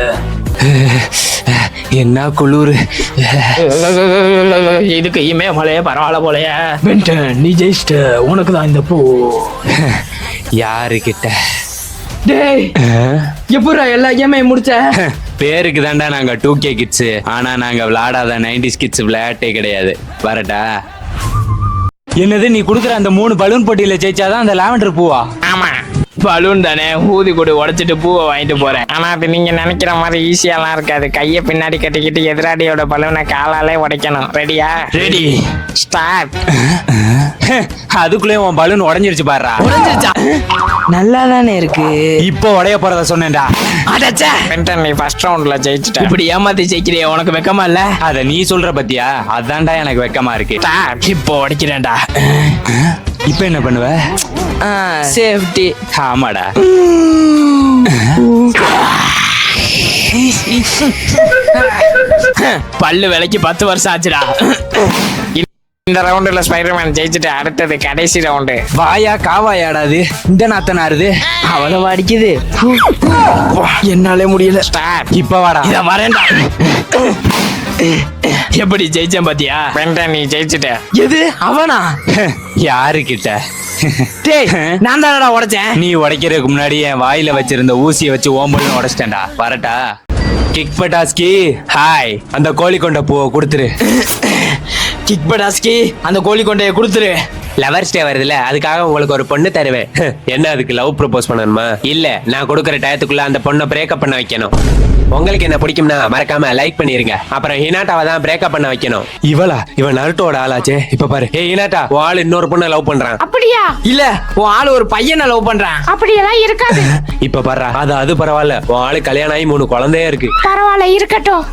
என்ன குளிர். இதுக்கு இமயமலையே பரவாயில்ல போலயே. நீ ஜெயிச்சிட்ட, உனக்கு தான் இந்த பூ. யாருக்கிட்ட? டேய், எப்படா எல்லா கேமையும் முடிச்ச? பேருக்கு தாண்டா நாங்க 2K கிட்ஸ், ஆனா நாங்க விளையாடாத 90s கிட்ஸ் விளையாட்டே கிடையாது. வரட்டா? என்னது, நீ குடுக்குற அந்த 3 பலூன் போட்டியில ஜெயிச்சாதான் அந்த லாவெண்டர் பூவா? ஆமா, பலூன் தானே, ஊதி கொடு உடைச்சிட்டு பூவை வாங்கிட்டு போறேன். ஆனா அது நீங்க நினைக்கிற மாதிரி ஈஸியாலாம் இருக்காது. கையை பின்னாடி கட்டிக்கிட்டு எதிராளியோட பலூனை காலாலே உடைக்கணும். ரெடியா? Ready, start. அதுக்குள்ளே உன் பலூன் உடஞ்சிருச்சு பாருடா. உடைஞ்சிருச்சா? நல்லா தானே இருக்கு. இப்போ உடைய போறத சொன்னேன்டா. அடச்சே, பென்டன், நீ ஃபர்ஸ்ட் ரவுண்ட்ல ஜெயிச்சிட்ட. இப்படி ஏமாத்தி ஜெயிக்கிறிய, உனக்கு வெக்கமா இல்ல? அத நீ சொல்ற பத்தியா? அதான்டா எனக்கு வெக்கமா இருக்கு. இப்போ உடைக்கிறேன்டா. இப்ப என்ன பண்ணுவ? சேஃப்டி. ஆமாடா. பல்லு விலைக்கு 10 வருஷம் ஆச்சுடா. இந்த ரவுண்டுல ஸ்பைடர்மேன் ஜெயிச்சுட்டு அடுத்தது கடைசி ரவுண்டு. வாயா காவாயாடாது, இந்த நாத்தனாருது. அவ்வளவு அடிக்குது, என்னாலே முடியல. ஸ்டார்ட். இப்ப வாடா. இத வரேன்டா. எப்படி ஜெயிச்சேன் பாத்தியா? பென்டன், நீ ஜெயிச்சுட்ட. எது அவனா? யாருக்கிட்ட? டேய், நான் தானடா உடைச்சேன். நீ உடைக்கிறதுக்கு முன்னாடி என் வாயில வச்சிருந்த ஊசியை வச்சு ஓம்பல்னு உடைச்சிட்டேன்டா. வரட்டா? கிக் பட்டாஸ்கி, ஹாய். அந்த கோழி கொண்ட பூவை கொடுத்துரு. கிக் பட்டாஸ்கி, அந்த கோழி கொண்டைய கொடுத்துரு. லவர்ஸ் டே வருதுல, அதுக்காக உங்களுக்கு ஒரு பொண்ணு தருவேன். என்ன, அதுக்கு லவ் ப்ரப்போஸ் பண்ணணுமா? இல்ல, நான் கொடுக்குற டயத்துக்குள்ள அந்த பொண்ணை பிரேக்கப் பண்ண வைக்கணும். உங்களுக்கு என்ன பிடிக்கும்னா மறக்காம லைக் பண்ணிருங்க. அப்புறம் ஹினாட்டாவை தான் பிரேக்கப் பண்ண வைக்கணும். இவளா? இவன் நருட்டோட ஆளாச்சே. இப்ப பாரு. ஏய் ஹினாட்டா, உன் ஆள் இன்னொரு பொண்ணை லவ் பண்றான். அப்படியா? இல்ல, உன் ஆளு ஒரு பையனை லவ் பண்றான். அப்படியெல்லாம் இருக்காது. இப்ப பாரு, அது பரவாயில்ல. உன் ஆளு கல்யாணம் ஆகி 3 குழந்தையே இருக்கு. பரவாயில்ல, இருக்கட்டும்.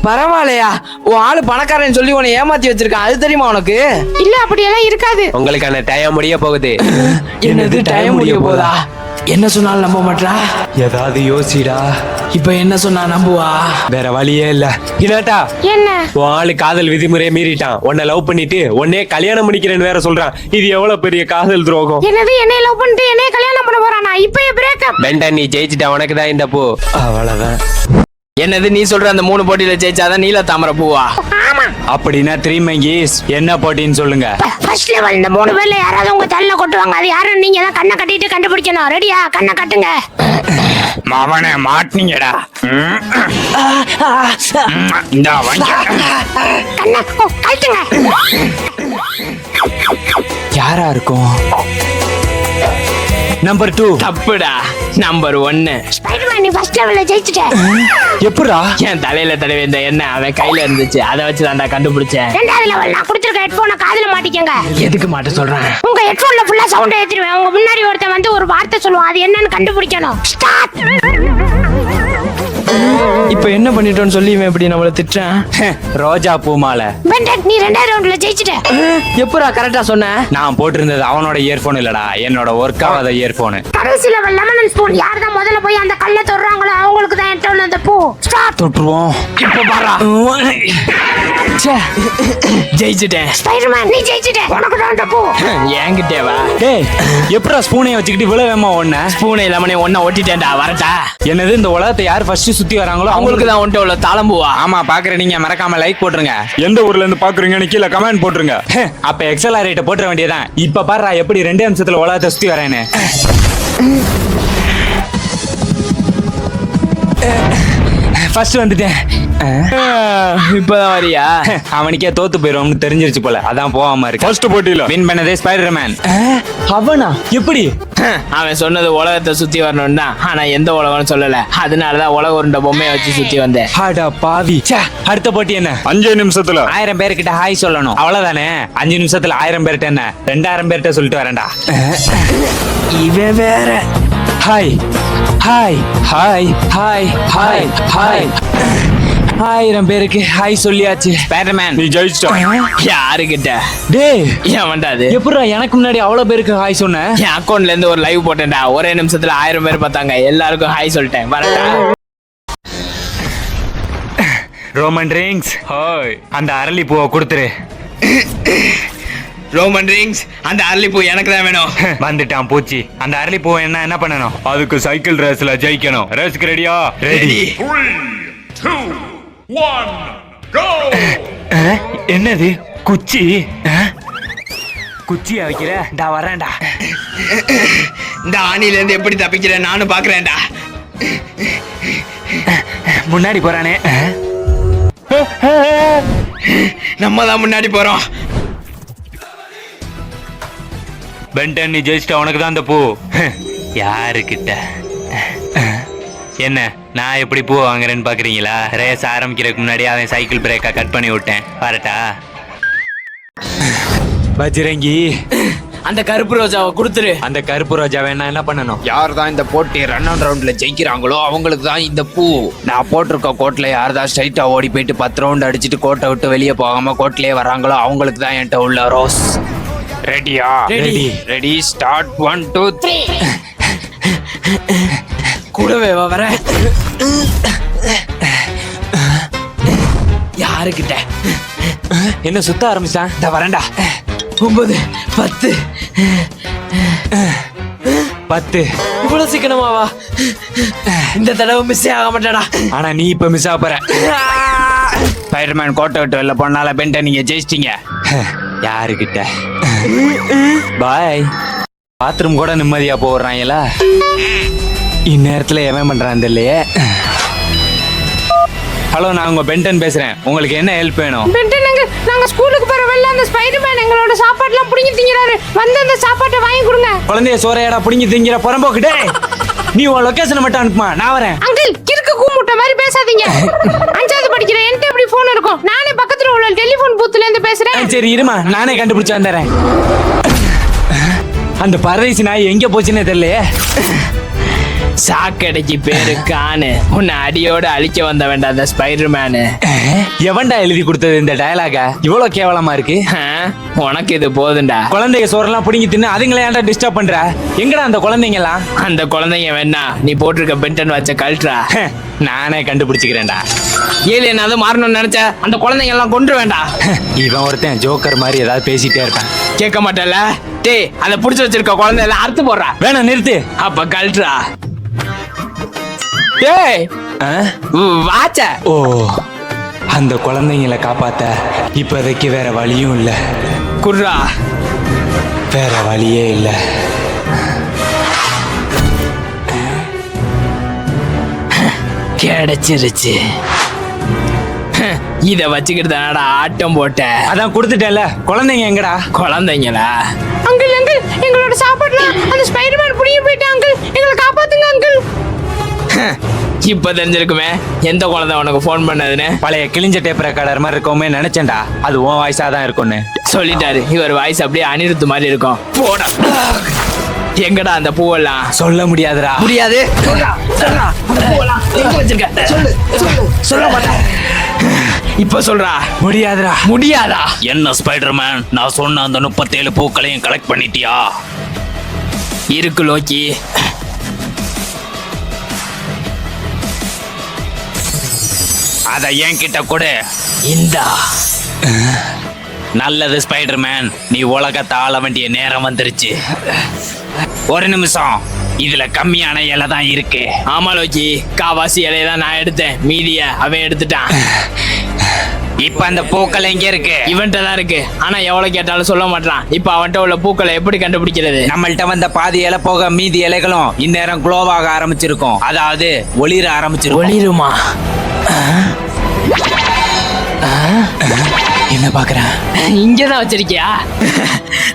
பரவாயில்லையா? உன் ஆளு பணக்காரன் சொல்லி உன்னை ஏமாத்தி வச்சிருக்கான், அது தெரியுமா உனக்கு? இல்ல, அப்படியெல்லாம் இருக்காது. உங்களுக்கான டைம் முடிய போகுது. என்னது டைம் முடிய போதா? என்ன சொன்னாலும் நம்ப மாட்டா. ஏதாவது யோசிடா. இப்ப என்ன சொன்னா நம்புவா? வேற வழியே இல்ல. ஹினாட்டா, என்ன? உன் ஆளு காதல் விதிமுறையை மீறிட்டான். உன்னை லவ் பண்ணிட்டு உன்னே கல்யாணம் பண்ணிக்கிறேன்னு வேற சொல்றான். இது எவ்வளவு பெரிய காதல் துரோகம். என்னது, என்னைய லவ் பண்ணிட்டு என்னைய கல்யாணம் பண்ண போறானா? இப்பயே பிரேக்கப். பென்டன், நீ ஜெயிச்சிட்ட, உனக்கு தான் இந்த பூ. அவ்வளவுதான். என்னது, நீ சொல்ற அந்த 3 போட்டியில ஜெயிச்சாதான் நீல தாமரை பூவா? அப்படின்னா 3 மங்கீஸ் என்ன போட்டின்னு சொல்லுங்க. ஃபர்ஸ்ட் லெவல் இந்த 3 பேர்ல யாராவது உங்க தள்ள கொட்டுவாங்க. அது யாருன்னு நீங்க தான் கண்ணை கட்டிட்டு கண்டுபிடிக்கணும். ரெடியா? கண்ணை கட்டுங்க. மாவனே, மாட்டினீங்கடா. இந்த வாங்க. கண்ணை கட்டுங்க. யாரா இருக்கும்? நம்பர் 2. தப்புடா. நம்பர் 1. ஸ்பைடர்மேன் நீ ஃபர்ஸ்ட் லெவல்ல ஜெயிச்சிட்ட. எப்படா? என் தலையில தடவி இந்த எண்ணெய் அவன் கையில இருந்துச்சு, அதை வச்சு தான்டா கண்டுபிடிச்சேன். ரெண்டாவது லெவல் நான் கொடுத்திருக்க ஹெட்போனை காதுல மாட்டிக்கங்க. எதுக்கு மாட்ட சொல்றேன்? உங்க ஹெட்போன்ல ஃபுல்லா சவுண்ட் ஏத்திடுவேன். உங்க முன்னாடி ஒருத்தன் வந்து ஒரு வார்த்தை சொல்லுவான், அது என்னன்னு கண்டுபிடிக்கணும். ஸ்டார்ட். இப்ப என்ன பண்ணிட்டோம்னு சொல்லி இவன் இப்படி நம்மள திட்டுறான். ரோஜா பூ மாலை. பென்டன் நீ ரெண்டாவது ரவுண்ட்ல ஜெயிச்சிட்ட. எப்படா கரெக்டா சொன்ன? நான் போட்டிருந்தது அவனோட இயர்போன் இல்லடா, என்னோட ஒர்க் ஆகாத இயர்போன். கடைசி லெவல் லெமன் அண்ட் ஸ்பூன். யார் தான் முதல்ல போய் அந்த கல்லை தொடுறாங்களோ அவங்களுக்கு தான் எட்டோன்னு அந்த பூ. ஸ்டார்ட். தொட்டுருவோம். இப்ப பாரா. ஜெயிச்சிட்டேன். ஸ்பைடர்மேன் நீ ஜெயிச்சிட்ட. உனக்கு தான் அந்த பூ. என்கிட்டே வா. டேய் எப்படா ஸ்பூனை வச்சுக்கிட்டு இவ்வளவு வேகமா ஓடுன? பூனை இல்லாமனே ஒன்ன ஓட்டிட்டேன்டா. வரட்டா? என்னது இந்த உலகத்தை யார் ஃபர்ஸ்ட் சுத்தி வராங்களோ அவங்களுக்கு தான் ஒன்ட்ட உள்ள தாளம்பூவா. ஆமா பாக்குற நீங்க மறக்காம லைக் போட்டுருங்க. எந்த ஊர்ல இருந்து பாக்குறீங்கன்னு கீழே கமெண்ட் போட்டுருங்க. அப்ப எக்ஸலரேட்ட போட்டுற வேண்டியதான். இப்ப பாருடா எப்படி 2 நிமிஷத்துல உலகத்தை சுத்தி வரேன்னு. ஃபர்ஸ்ட் வந்துட்டேன். இப்பதான் வரியா? அவனுக்கே தோத்து போயிடும்னு தெரிஞ்சிருச்சு போல, அதான் போகாம இருக்கு. ஃபர்ஸ்ட் போட்டியில வின் பண்ணதே ஸ்பைடர்மேன். அவனா? எப்படி? அவன் சொன்னது உலகத்தை சுத்தி வரணும் தான், ஆனா எந்த உலகம்னு சொல்லல. அதனாலதான் உலக உருண்ட பொம்மையை வச்சு சுத்தி வந்தேன். அட பாவி. அடுத்த போட்டி என்ன? 5 நிமிஷத்துல 1000 பேர்கிட்ட ஹாய் சொல்லணும், அவ்வளவுதானே? 5 நிமிஷத்துல 1000 பேர்கிட்ட என்ன 2000 பேர்கிட்ட சொல்லிட்டு வரேன்டா. இவன் வேற. Hi hi hi hi hi hi 1000 பேருக்கு ஹாய் சொல்லியாச்சு. ஸ்பைடர்மேன் நீ ஜெயிச்சிட்ட. யாருகிட்ட? டேய் ஏன் வந்தாது? எப்படா எனக்கு முன்னாடி அவ்வளவு பேருக்கு ஹாய் சொன்ன? என் அக்கௌண்ட்ல இருந்து ஒரு லைவ் போட்டேன்டா. ஒரே நிமிஷத்துல 1000 பேர் பார்த்தாங்க. எல்லாருக்கும் ஹாய் சொல்லிட்டேன். வரட்டா? Roman rings hi. அந்த அரளி பூவை கொடுத்துரு. ரோமன் ரிங்ஸ் அந்த அரளிப்பூ எனக்கு தான் வேணும். வந்துட்டான் பூச்சி. அந்த அரளி பூவை என்ன பண்ணணும்? அதுக்கு சைக்கிள் ரேஸ்ல ஜெயிக்கணும். ரேஸ்க்கு ரெடியா? ரெடி. என்னது குச்சி? குச்சியா வைக்கிற? டா வரேன்டா. இந்த ஆணில இருந்து எப்படி தப்பிக்கிறேன் நானும் பாக்குறேன்டா. முன்னாடி போறானே. நம்ம தான் முன்னாடி போறோம். பென்டன் நீ ஜெயிச்சிட்ட, உனக்கு தான் அந்த பூ. யாருக்கிட்ட? என்ன நான் எப்படி பூ வாங்குறேன்னு பாக்குறீங்களா? ரேஸ் ஆரம்பிக்கிறதுக்கு முன்னாடி அவன் சைக்கிள் பிரேக்கை கட் பண்ணி விட்டேன். வரட்டா? பஜ்ரங்கி அந்த கருப்பு ரோஜாவை கொடுத்துரு. அந்த கருப்பு ரோஜா வேணா என்ன பண்ணணும்? யார் தான் இந்த போட்டி ரன் ரவுண்ட்ல ஜெயிக்கிறாங்களோ அவங்களுக்கு தான் இந்த பூ. நான் போட்டிருக்க கோட்ல யார் தான் ஸ்ட்ரைட்டா ஓடி போயிட்டு 10 ரவுண்ட் அடிச்சுட்டு கோட்டை விட்டு வெளியே போகாம கோட்லயே வராங்களோ அவங்களுக்கு தான் என்கிட்ட உள்ள ரோஸ். ரெடியா? ரெடி. Ready start. 1 2 3. கூடவே வர. யாருக்கிட்ட? என்ன சுத்த ஆரம்பிச்சான்? இந்த வரேன்டா. 9 10 10. இவ்வளவு சீக்கிரமாவா? இந்த தடவை மிஸ்ஸே ஆக மாட்டாடா. ஆனா நீ இப்ப மிஸ் ஆக போற. ஸ்பைடர்மேன் கோட்டை விட்டு வெளில போனால பென்டன் நீங்க ஜெயிச்சிட்டீங்க. யாருக்கிட்ட? பாய். பாத்ரூம் கூட நிம்மதியா போடுறாங்கல்ல. இந்நேரத்துல எவன் பண்றான் இல்லையே. ஹலோ நான் உங்க பென்டன் பேசுறேன். உங்களுக்கு என்ன ஹெல்ப் வேணும்? பென்டன் நாங்க ஸ்கூலுக்கு போற வழியில அந்த ஸ்பைடர்மேன் எங்களோட சாப்பாடுலாம் புடிங்கி திங்கிறாரு. வந்து அந்த சாப்பாட்டை வாங்கி கொடுங்க. குழந்தைய சோறையாடா புடிங்கி திங்கிற புறம்போக்கு. டேய் நீ உன் லொகேஷனை மட்டும் அனுப்புமா, நான் வரேன். அங்கிள் கிறுக்கு கூமுட்ட மாதிரி பேசாதீங்க. 5வது படிக்கிற என்கிட்ட எப்படி போன் இருக்கும்? நானே பக்கத்துல உள்ள டெலிபோன் பூத்துல இருந்து பேசுறேன். சரி இருமா, நானே கண்டுபிடிச்சு வந்துடுறேன். அந்த பரதேசி நாய் எங்க போச்சுன்னே தெரியலையே. சாக்கடைக்கு பேரு கானு. உன்னை அடியோட அழிக்க வந்த வேண்டாம் அந்த ஸ்பைடர்மேனு. எவன்டா எழுதி கொடுத்தது இந்த டயலாக? இவ்வளவு கேவலமா இருக்கு. உனக்கு இது போதுண்டா. குழந்தைய சோறெல்லாம் புடிங்கி தின்னு அதுங்களே ஏன்டா டிஸ்டர்ப் பண்ற? எங்கடா அந்த குழந்தைங்க எல்லாம்? அந்த குழந்தைங்க வேணா நீ போட்டிருக்க பென்டன் வச்ச கல்ட்ரா. நானே கண்டுபிடிச்சுக்கிறேன்டா. ஏலியன் அது மாறணும்னு நினைச்ச அந்த குழந்தைங்க எல்லாம் கொண்டு வேண்டாம். இவன் ஒருத்தன் ஜோக்கர் மாதிரி ஏதாவது பேசிட்டே இருப்பான். கேட்க மாட்டல. டேய் அதை புடிச்சு வச்சிருக்க குழந்தை எல்லாம் அறுத்து போடுறா. வேணா நிறுத்து. அப்ப கல்ட்ரா. டேய் வாச்ச. ஓ அந்த குழந்தைங்களை காப்பாத்த இப்போதைக்கு வேற வழியும் இல்ல. குர்ரா. வேற வழியே இல்ல. கிடைச்சிருச்சு. இத வச்சுக்கிட்டு தானடா ஆட்டம் போட்ட. அதான் கொடுத்துட்டேன்ல. குழந்தைங்க எங்கடா? குழந்தைங்களா? அங்கிள் அங்கிள் எங்களோட சாப்பாடுலாம் அந்த ஸ்பைடர்மேன் புடிங்கி போயிட்டான் அங்கிள், எங்களை காப்பாத்துங்க அங்கிள். இப்ப தெரிஞ்சிருக்குமே எந்த குழந்தை உனக்கு ஃபோன் பண்ணதுன்னு. பழைய கிழிஞ்ச டேப் ரெக்கார்டர் மாதிரி இருக்கோமே நினைச்சேன்டா, அது உன் வாய்ஸா தான் இருக்கும்னு. சொல்லிட்டாரு, இவர் வாய்ஸ் அப்படியே அனிருத் மாதிரி இருக்கும். போடா. எங்கடா அந்த பூவெல்லாம்? சொல்ல முடியாதுடா. முடியாது. சொல்ல மாட்டேன். இப்ப சொல்றா. முடியாதுடா. முடியாதா? என்ன ஸ்பைடர்மேன், நான் சொன்ன அந்த 37 பூக்களையும் கலெக்ட் பண்ணிட்டியா? இருக்கு லோக்கி. அதை என்கிட்ட கொடு. இந்தா. நல்லது ஸ்பைடர்மேன், நீ உலகத்தை ஆள வேண்டிய நேரம் வந்துருச்சு. ஒரு நிமிஷம், இதுல கம்மியான இலை தான் இருக்கு. ஆமா லோக்கி, காவாசி இலையை தான் நான் எடுத்தேன், மீதிய அவன் எடுத்துட்டான். இப்ப அந்த பூக்கள் எங்க இருக்கு? இவன்கிட்ட தான் இருக்கு, ஆனா எவ்வளவு கேட்டாலும் சொல்ல மாட்டான். இப்ப அவன்கிட்ட உள்ள பூக்களை எப்படி கண்டுபிடிக்கிறது? நம்மள்ட்ட வந்த பாதி இலை போக மீதி இலைகளும் இந்நேரம் குளோவாக ஆரம்பிச்சிருக்கும், அதாவது ஒளிர ஆரம்பிச்சிருக்கும். ஒளிருமா? என்ன பாக்குறேன்? இங்கதான் வச்சிருக்கியா?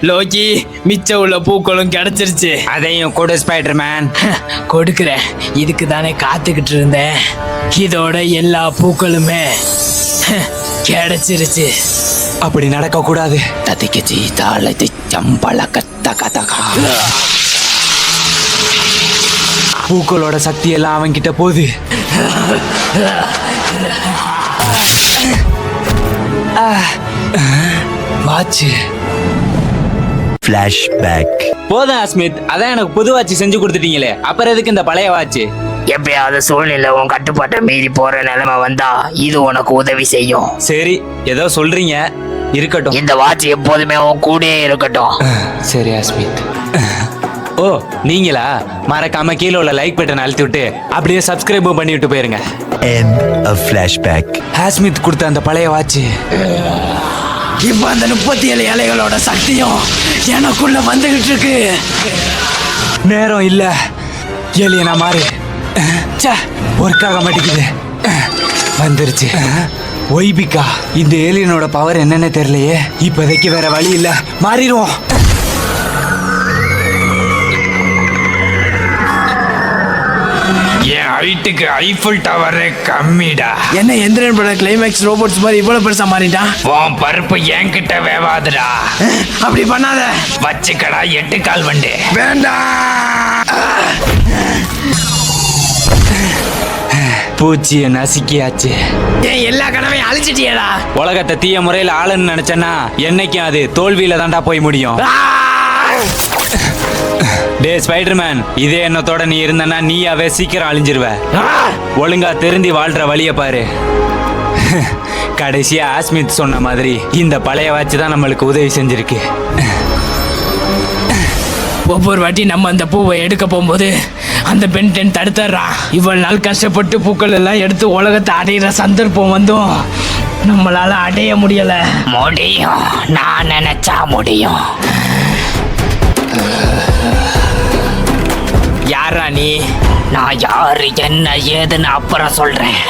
லோக்கி, மிச்சம் உள்ள பூக்களும் கிடைச்சிருச்சு. அதையும் கொடு ஸ்பைடர்மேன். கொடுக்கிறேன், இதுக்கு தானே காத்துக்கிட்டு இருந்தேன். இதோட எல்லா பூக்களுமே கிடைச்சிருச்சு. அப்படி நடக்க கூடாது. ததிக்கச்சி தாளத்தை சம்பள கத்த கதகா. பூக்களோட சக்தி எல்லாம் அவன் கிட்ட போகுது. வாட்ச். Flashback. போதும் அஸ்மித், அதான் எனக்கு புது வாட்ச் செஞ்சு கொடுத்துட்டீங்களே, அப்புறம் எதுக்கு இந்த பழைய வாட்ச்? எப்பயாவது சூழ்நிலை உன் கட்டுப்பாட்டை மீறி போற நிலைமை வந்தா இது உனக்கு உதவி செய்யும். சரி, ஏதோ சொல்றீங்க, இருக்கட்டும். இந்த வாட்ச் எப்போதுமே உன் கூடயே இருக்கட்டும். சரி அஸ்மித். ஓ, நீங்களா? மறக்காம கீழே உள்ள லைக் பட்டன் அழுத்தி விட்டு அப்படியே சப்ஸ்கிரைபும் பண்ணி விட்டு போயிருங்க. End of flashback. ஹாஸ்மித் கொடுத்த அந்த பழைய வாட்ச் இப்ப அந்த 37 இலைகளோட சக்தியும் எனக்குள்ள வந்துகிட்டு இருக்கு. நேரம் இல்ல, ஏலியனா மாறு. ஒர்க் ஆக மாட்டேங்குது. வந்துருச்சு. ஒய்பிகா, இந்த ஏலியனோட பவர் என்னன்னு தெரியலையே. இப்போதைக்கு வேற வழி இல்ல, மாறிடுவோம். என் ஹைட்டுக்கு ஐஃபில் டவரே கம்மிடா. என்ன எந்திரன் பட கிளைமேக்ஸ் ரோபோட்ஸ் மாதிரி இவ்வளவு பெருசா மாறிட்டான்? உன் பருப்பு என்கிட்ட வேவாதுடா. அப்படி பண்ணாத. வச்சுக்கடா 8 கால் வண்டு. பூச்சியை நசுக்கியாச்சு. ஏன் எல்லா கனவையும் அழிச்சிட்டியடா? உலகத்தை தீய முறையில் ஆளுன்னு நினைச்சேன்னா என்னைக்கும் அது தோல்வியில தாண்டா போய் முடியும். டே ஸ்பைடர்மேன், இதே எண்ணத்தோட நீ இருந்தனா நீயாவே சீக்கிரம் அழிஞ்சிருவ. ஒழுங்கா திருந்தி வாழ்ற வழிய பாரு. கடைசியா ஆஸ்மித் சொன்ன மாதிரி இந்த பழைய வாட்ச் தான் நம்மளுக்கு உதவி செஞ்சிருக்கு. ஒவ்வொரு வாட்டி நம்ம அந்த பூவை எடுக்க போகும்போது அந்த பென்டன் தடுத்துறான். இவ்வளவு நாள் கஷ்டப்பட்டு பூக்கள் எல்லாம் எடுத்து உலகத்தை அடையிற சந்தர்ப்பம் வந்தும் நம்மளால அடைய முடியல. முடியும், நான் நினைச்சா முடியும். யாரா நீ? நான் யாரு என்ன ஏதுன்னு அப்புறம் சொல்றேன்.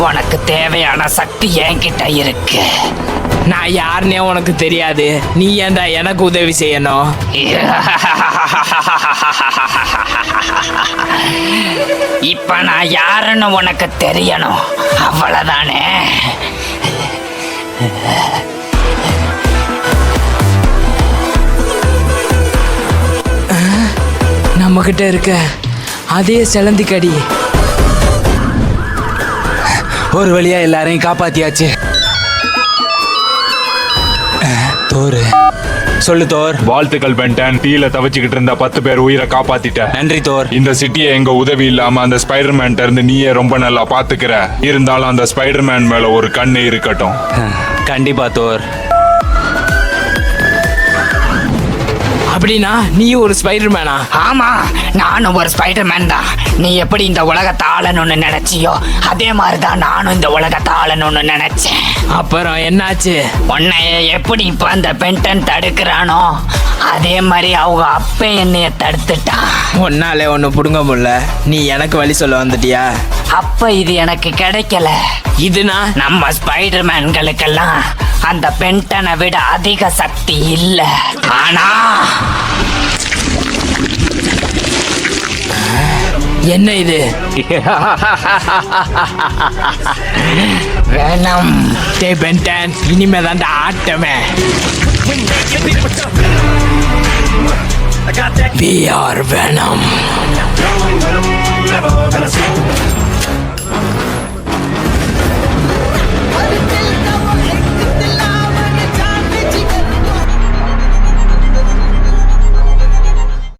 உனக்கு தேவையான சக்தி என்கிட்ட இருக்கு. நான் யாருன்னே உனக்கு தெரியாது, நீ ஏன்டா எனக்கு உதவி செய்யணும்? இப்ப நான் யாருன்னு உனக்கு தெரியணும், அவ்வளவுதானே? நம்ம கிட்ட இருக்க அதே செலந்தி கடி. ஒரு வழியா எல்லாரையும் காப்பாத்தியாச்சு. தோரு, சொல்லு தோர். வாழ்த்துக்கள் பென்டன், தீயில தவிச்சுக்கிட்டு இருந்த 10 பேர் உயிரை காப்பாத்திட்ட. நன்றி தோர். இந்த சிட்டியை எங்க உதவி இல்லாம அந்த ஸ்பைடர்மேன் இருந்து நீயே ரொம்ப நல்லா பாத்துக்கிற. இருந்தாலும் அந்த ஸ்பைடர்மேன் மேல ஒரு கண்ணு இருக்கட்டும். கண்டிப்பா தோர். அப்படின்னா நீ ஒரு ஸ்பைடர்மேனா? ஆமா, நானும் ஒரு ஸ்பைடர்மேன் தான். நீ எப்படி இந்த உலகத்தை ஆளணும்னு நினைச்சியோ அதே மாதிரிதான் நானும் இந்த உலகத்தை ஆளணும்னு நினைச்சேன். அப்புறம் என்னாச்சு? உன்னைய எப்படி இப்ப அந்த பென்டன் தடுக்கிறானோ அதே மாதிரி அவங்க அப்பே என்னைய தடுத்துட்டான். ஒன்னாலே ஒன்னு புடுங்க முடியல, நீ எனக்கு வழி சொல்ல வந்துட்டியா? அப்ப இது எனக்கு கிடைக்கல. இதுனா நம்ம ஸ்பைடர்மேன்களுக்கெல்லாம் அந்த பென்டனை விட அதிக சக்தி இல்ல. ஆனா என்ன இது? வேணாம். டேய் பென்டன், இனிமே தான் ஆட்டமே. We are Venom.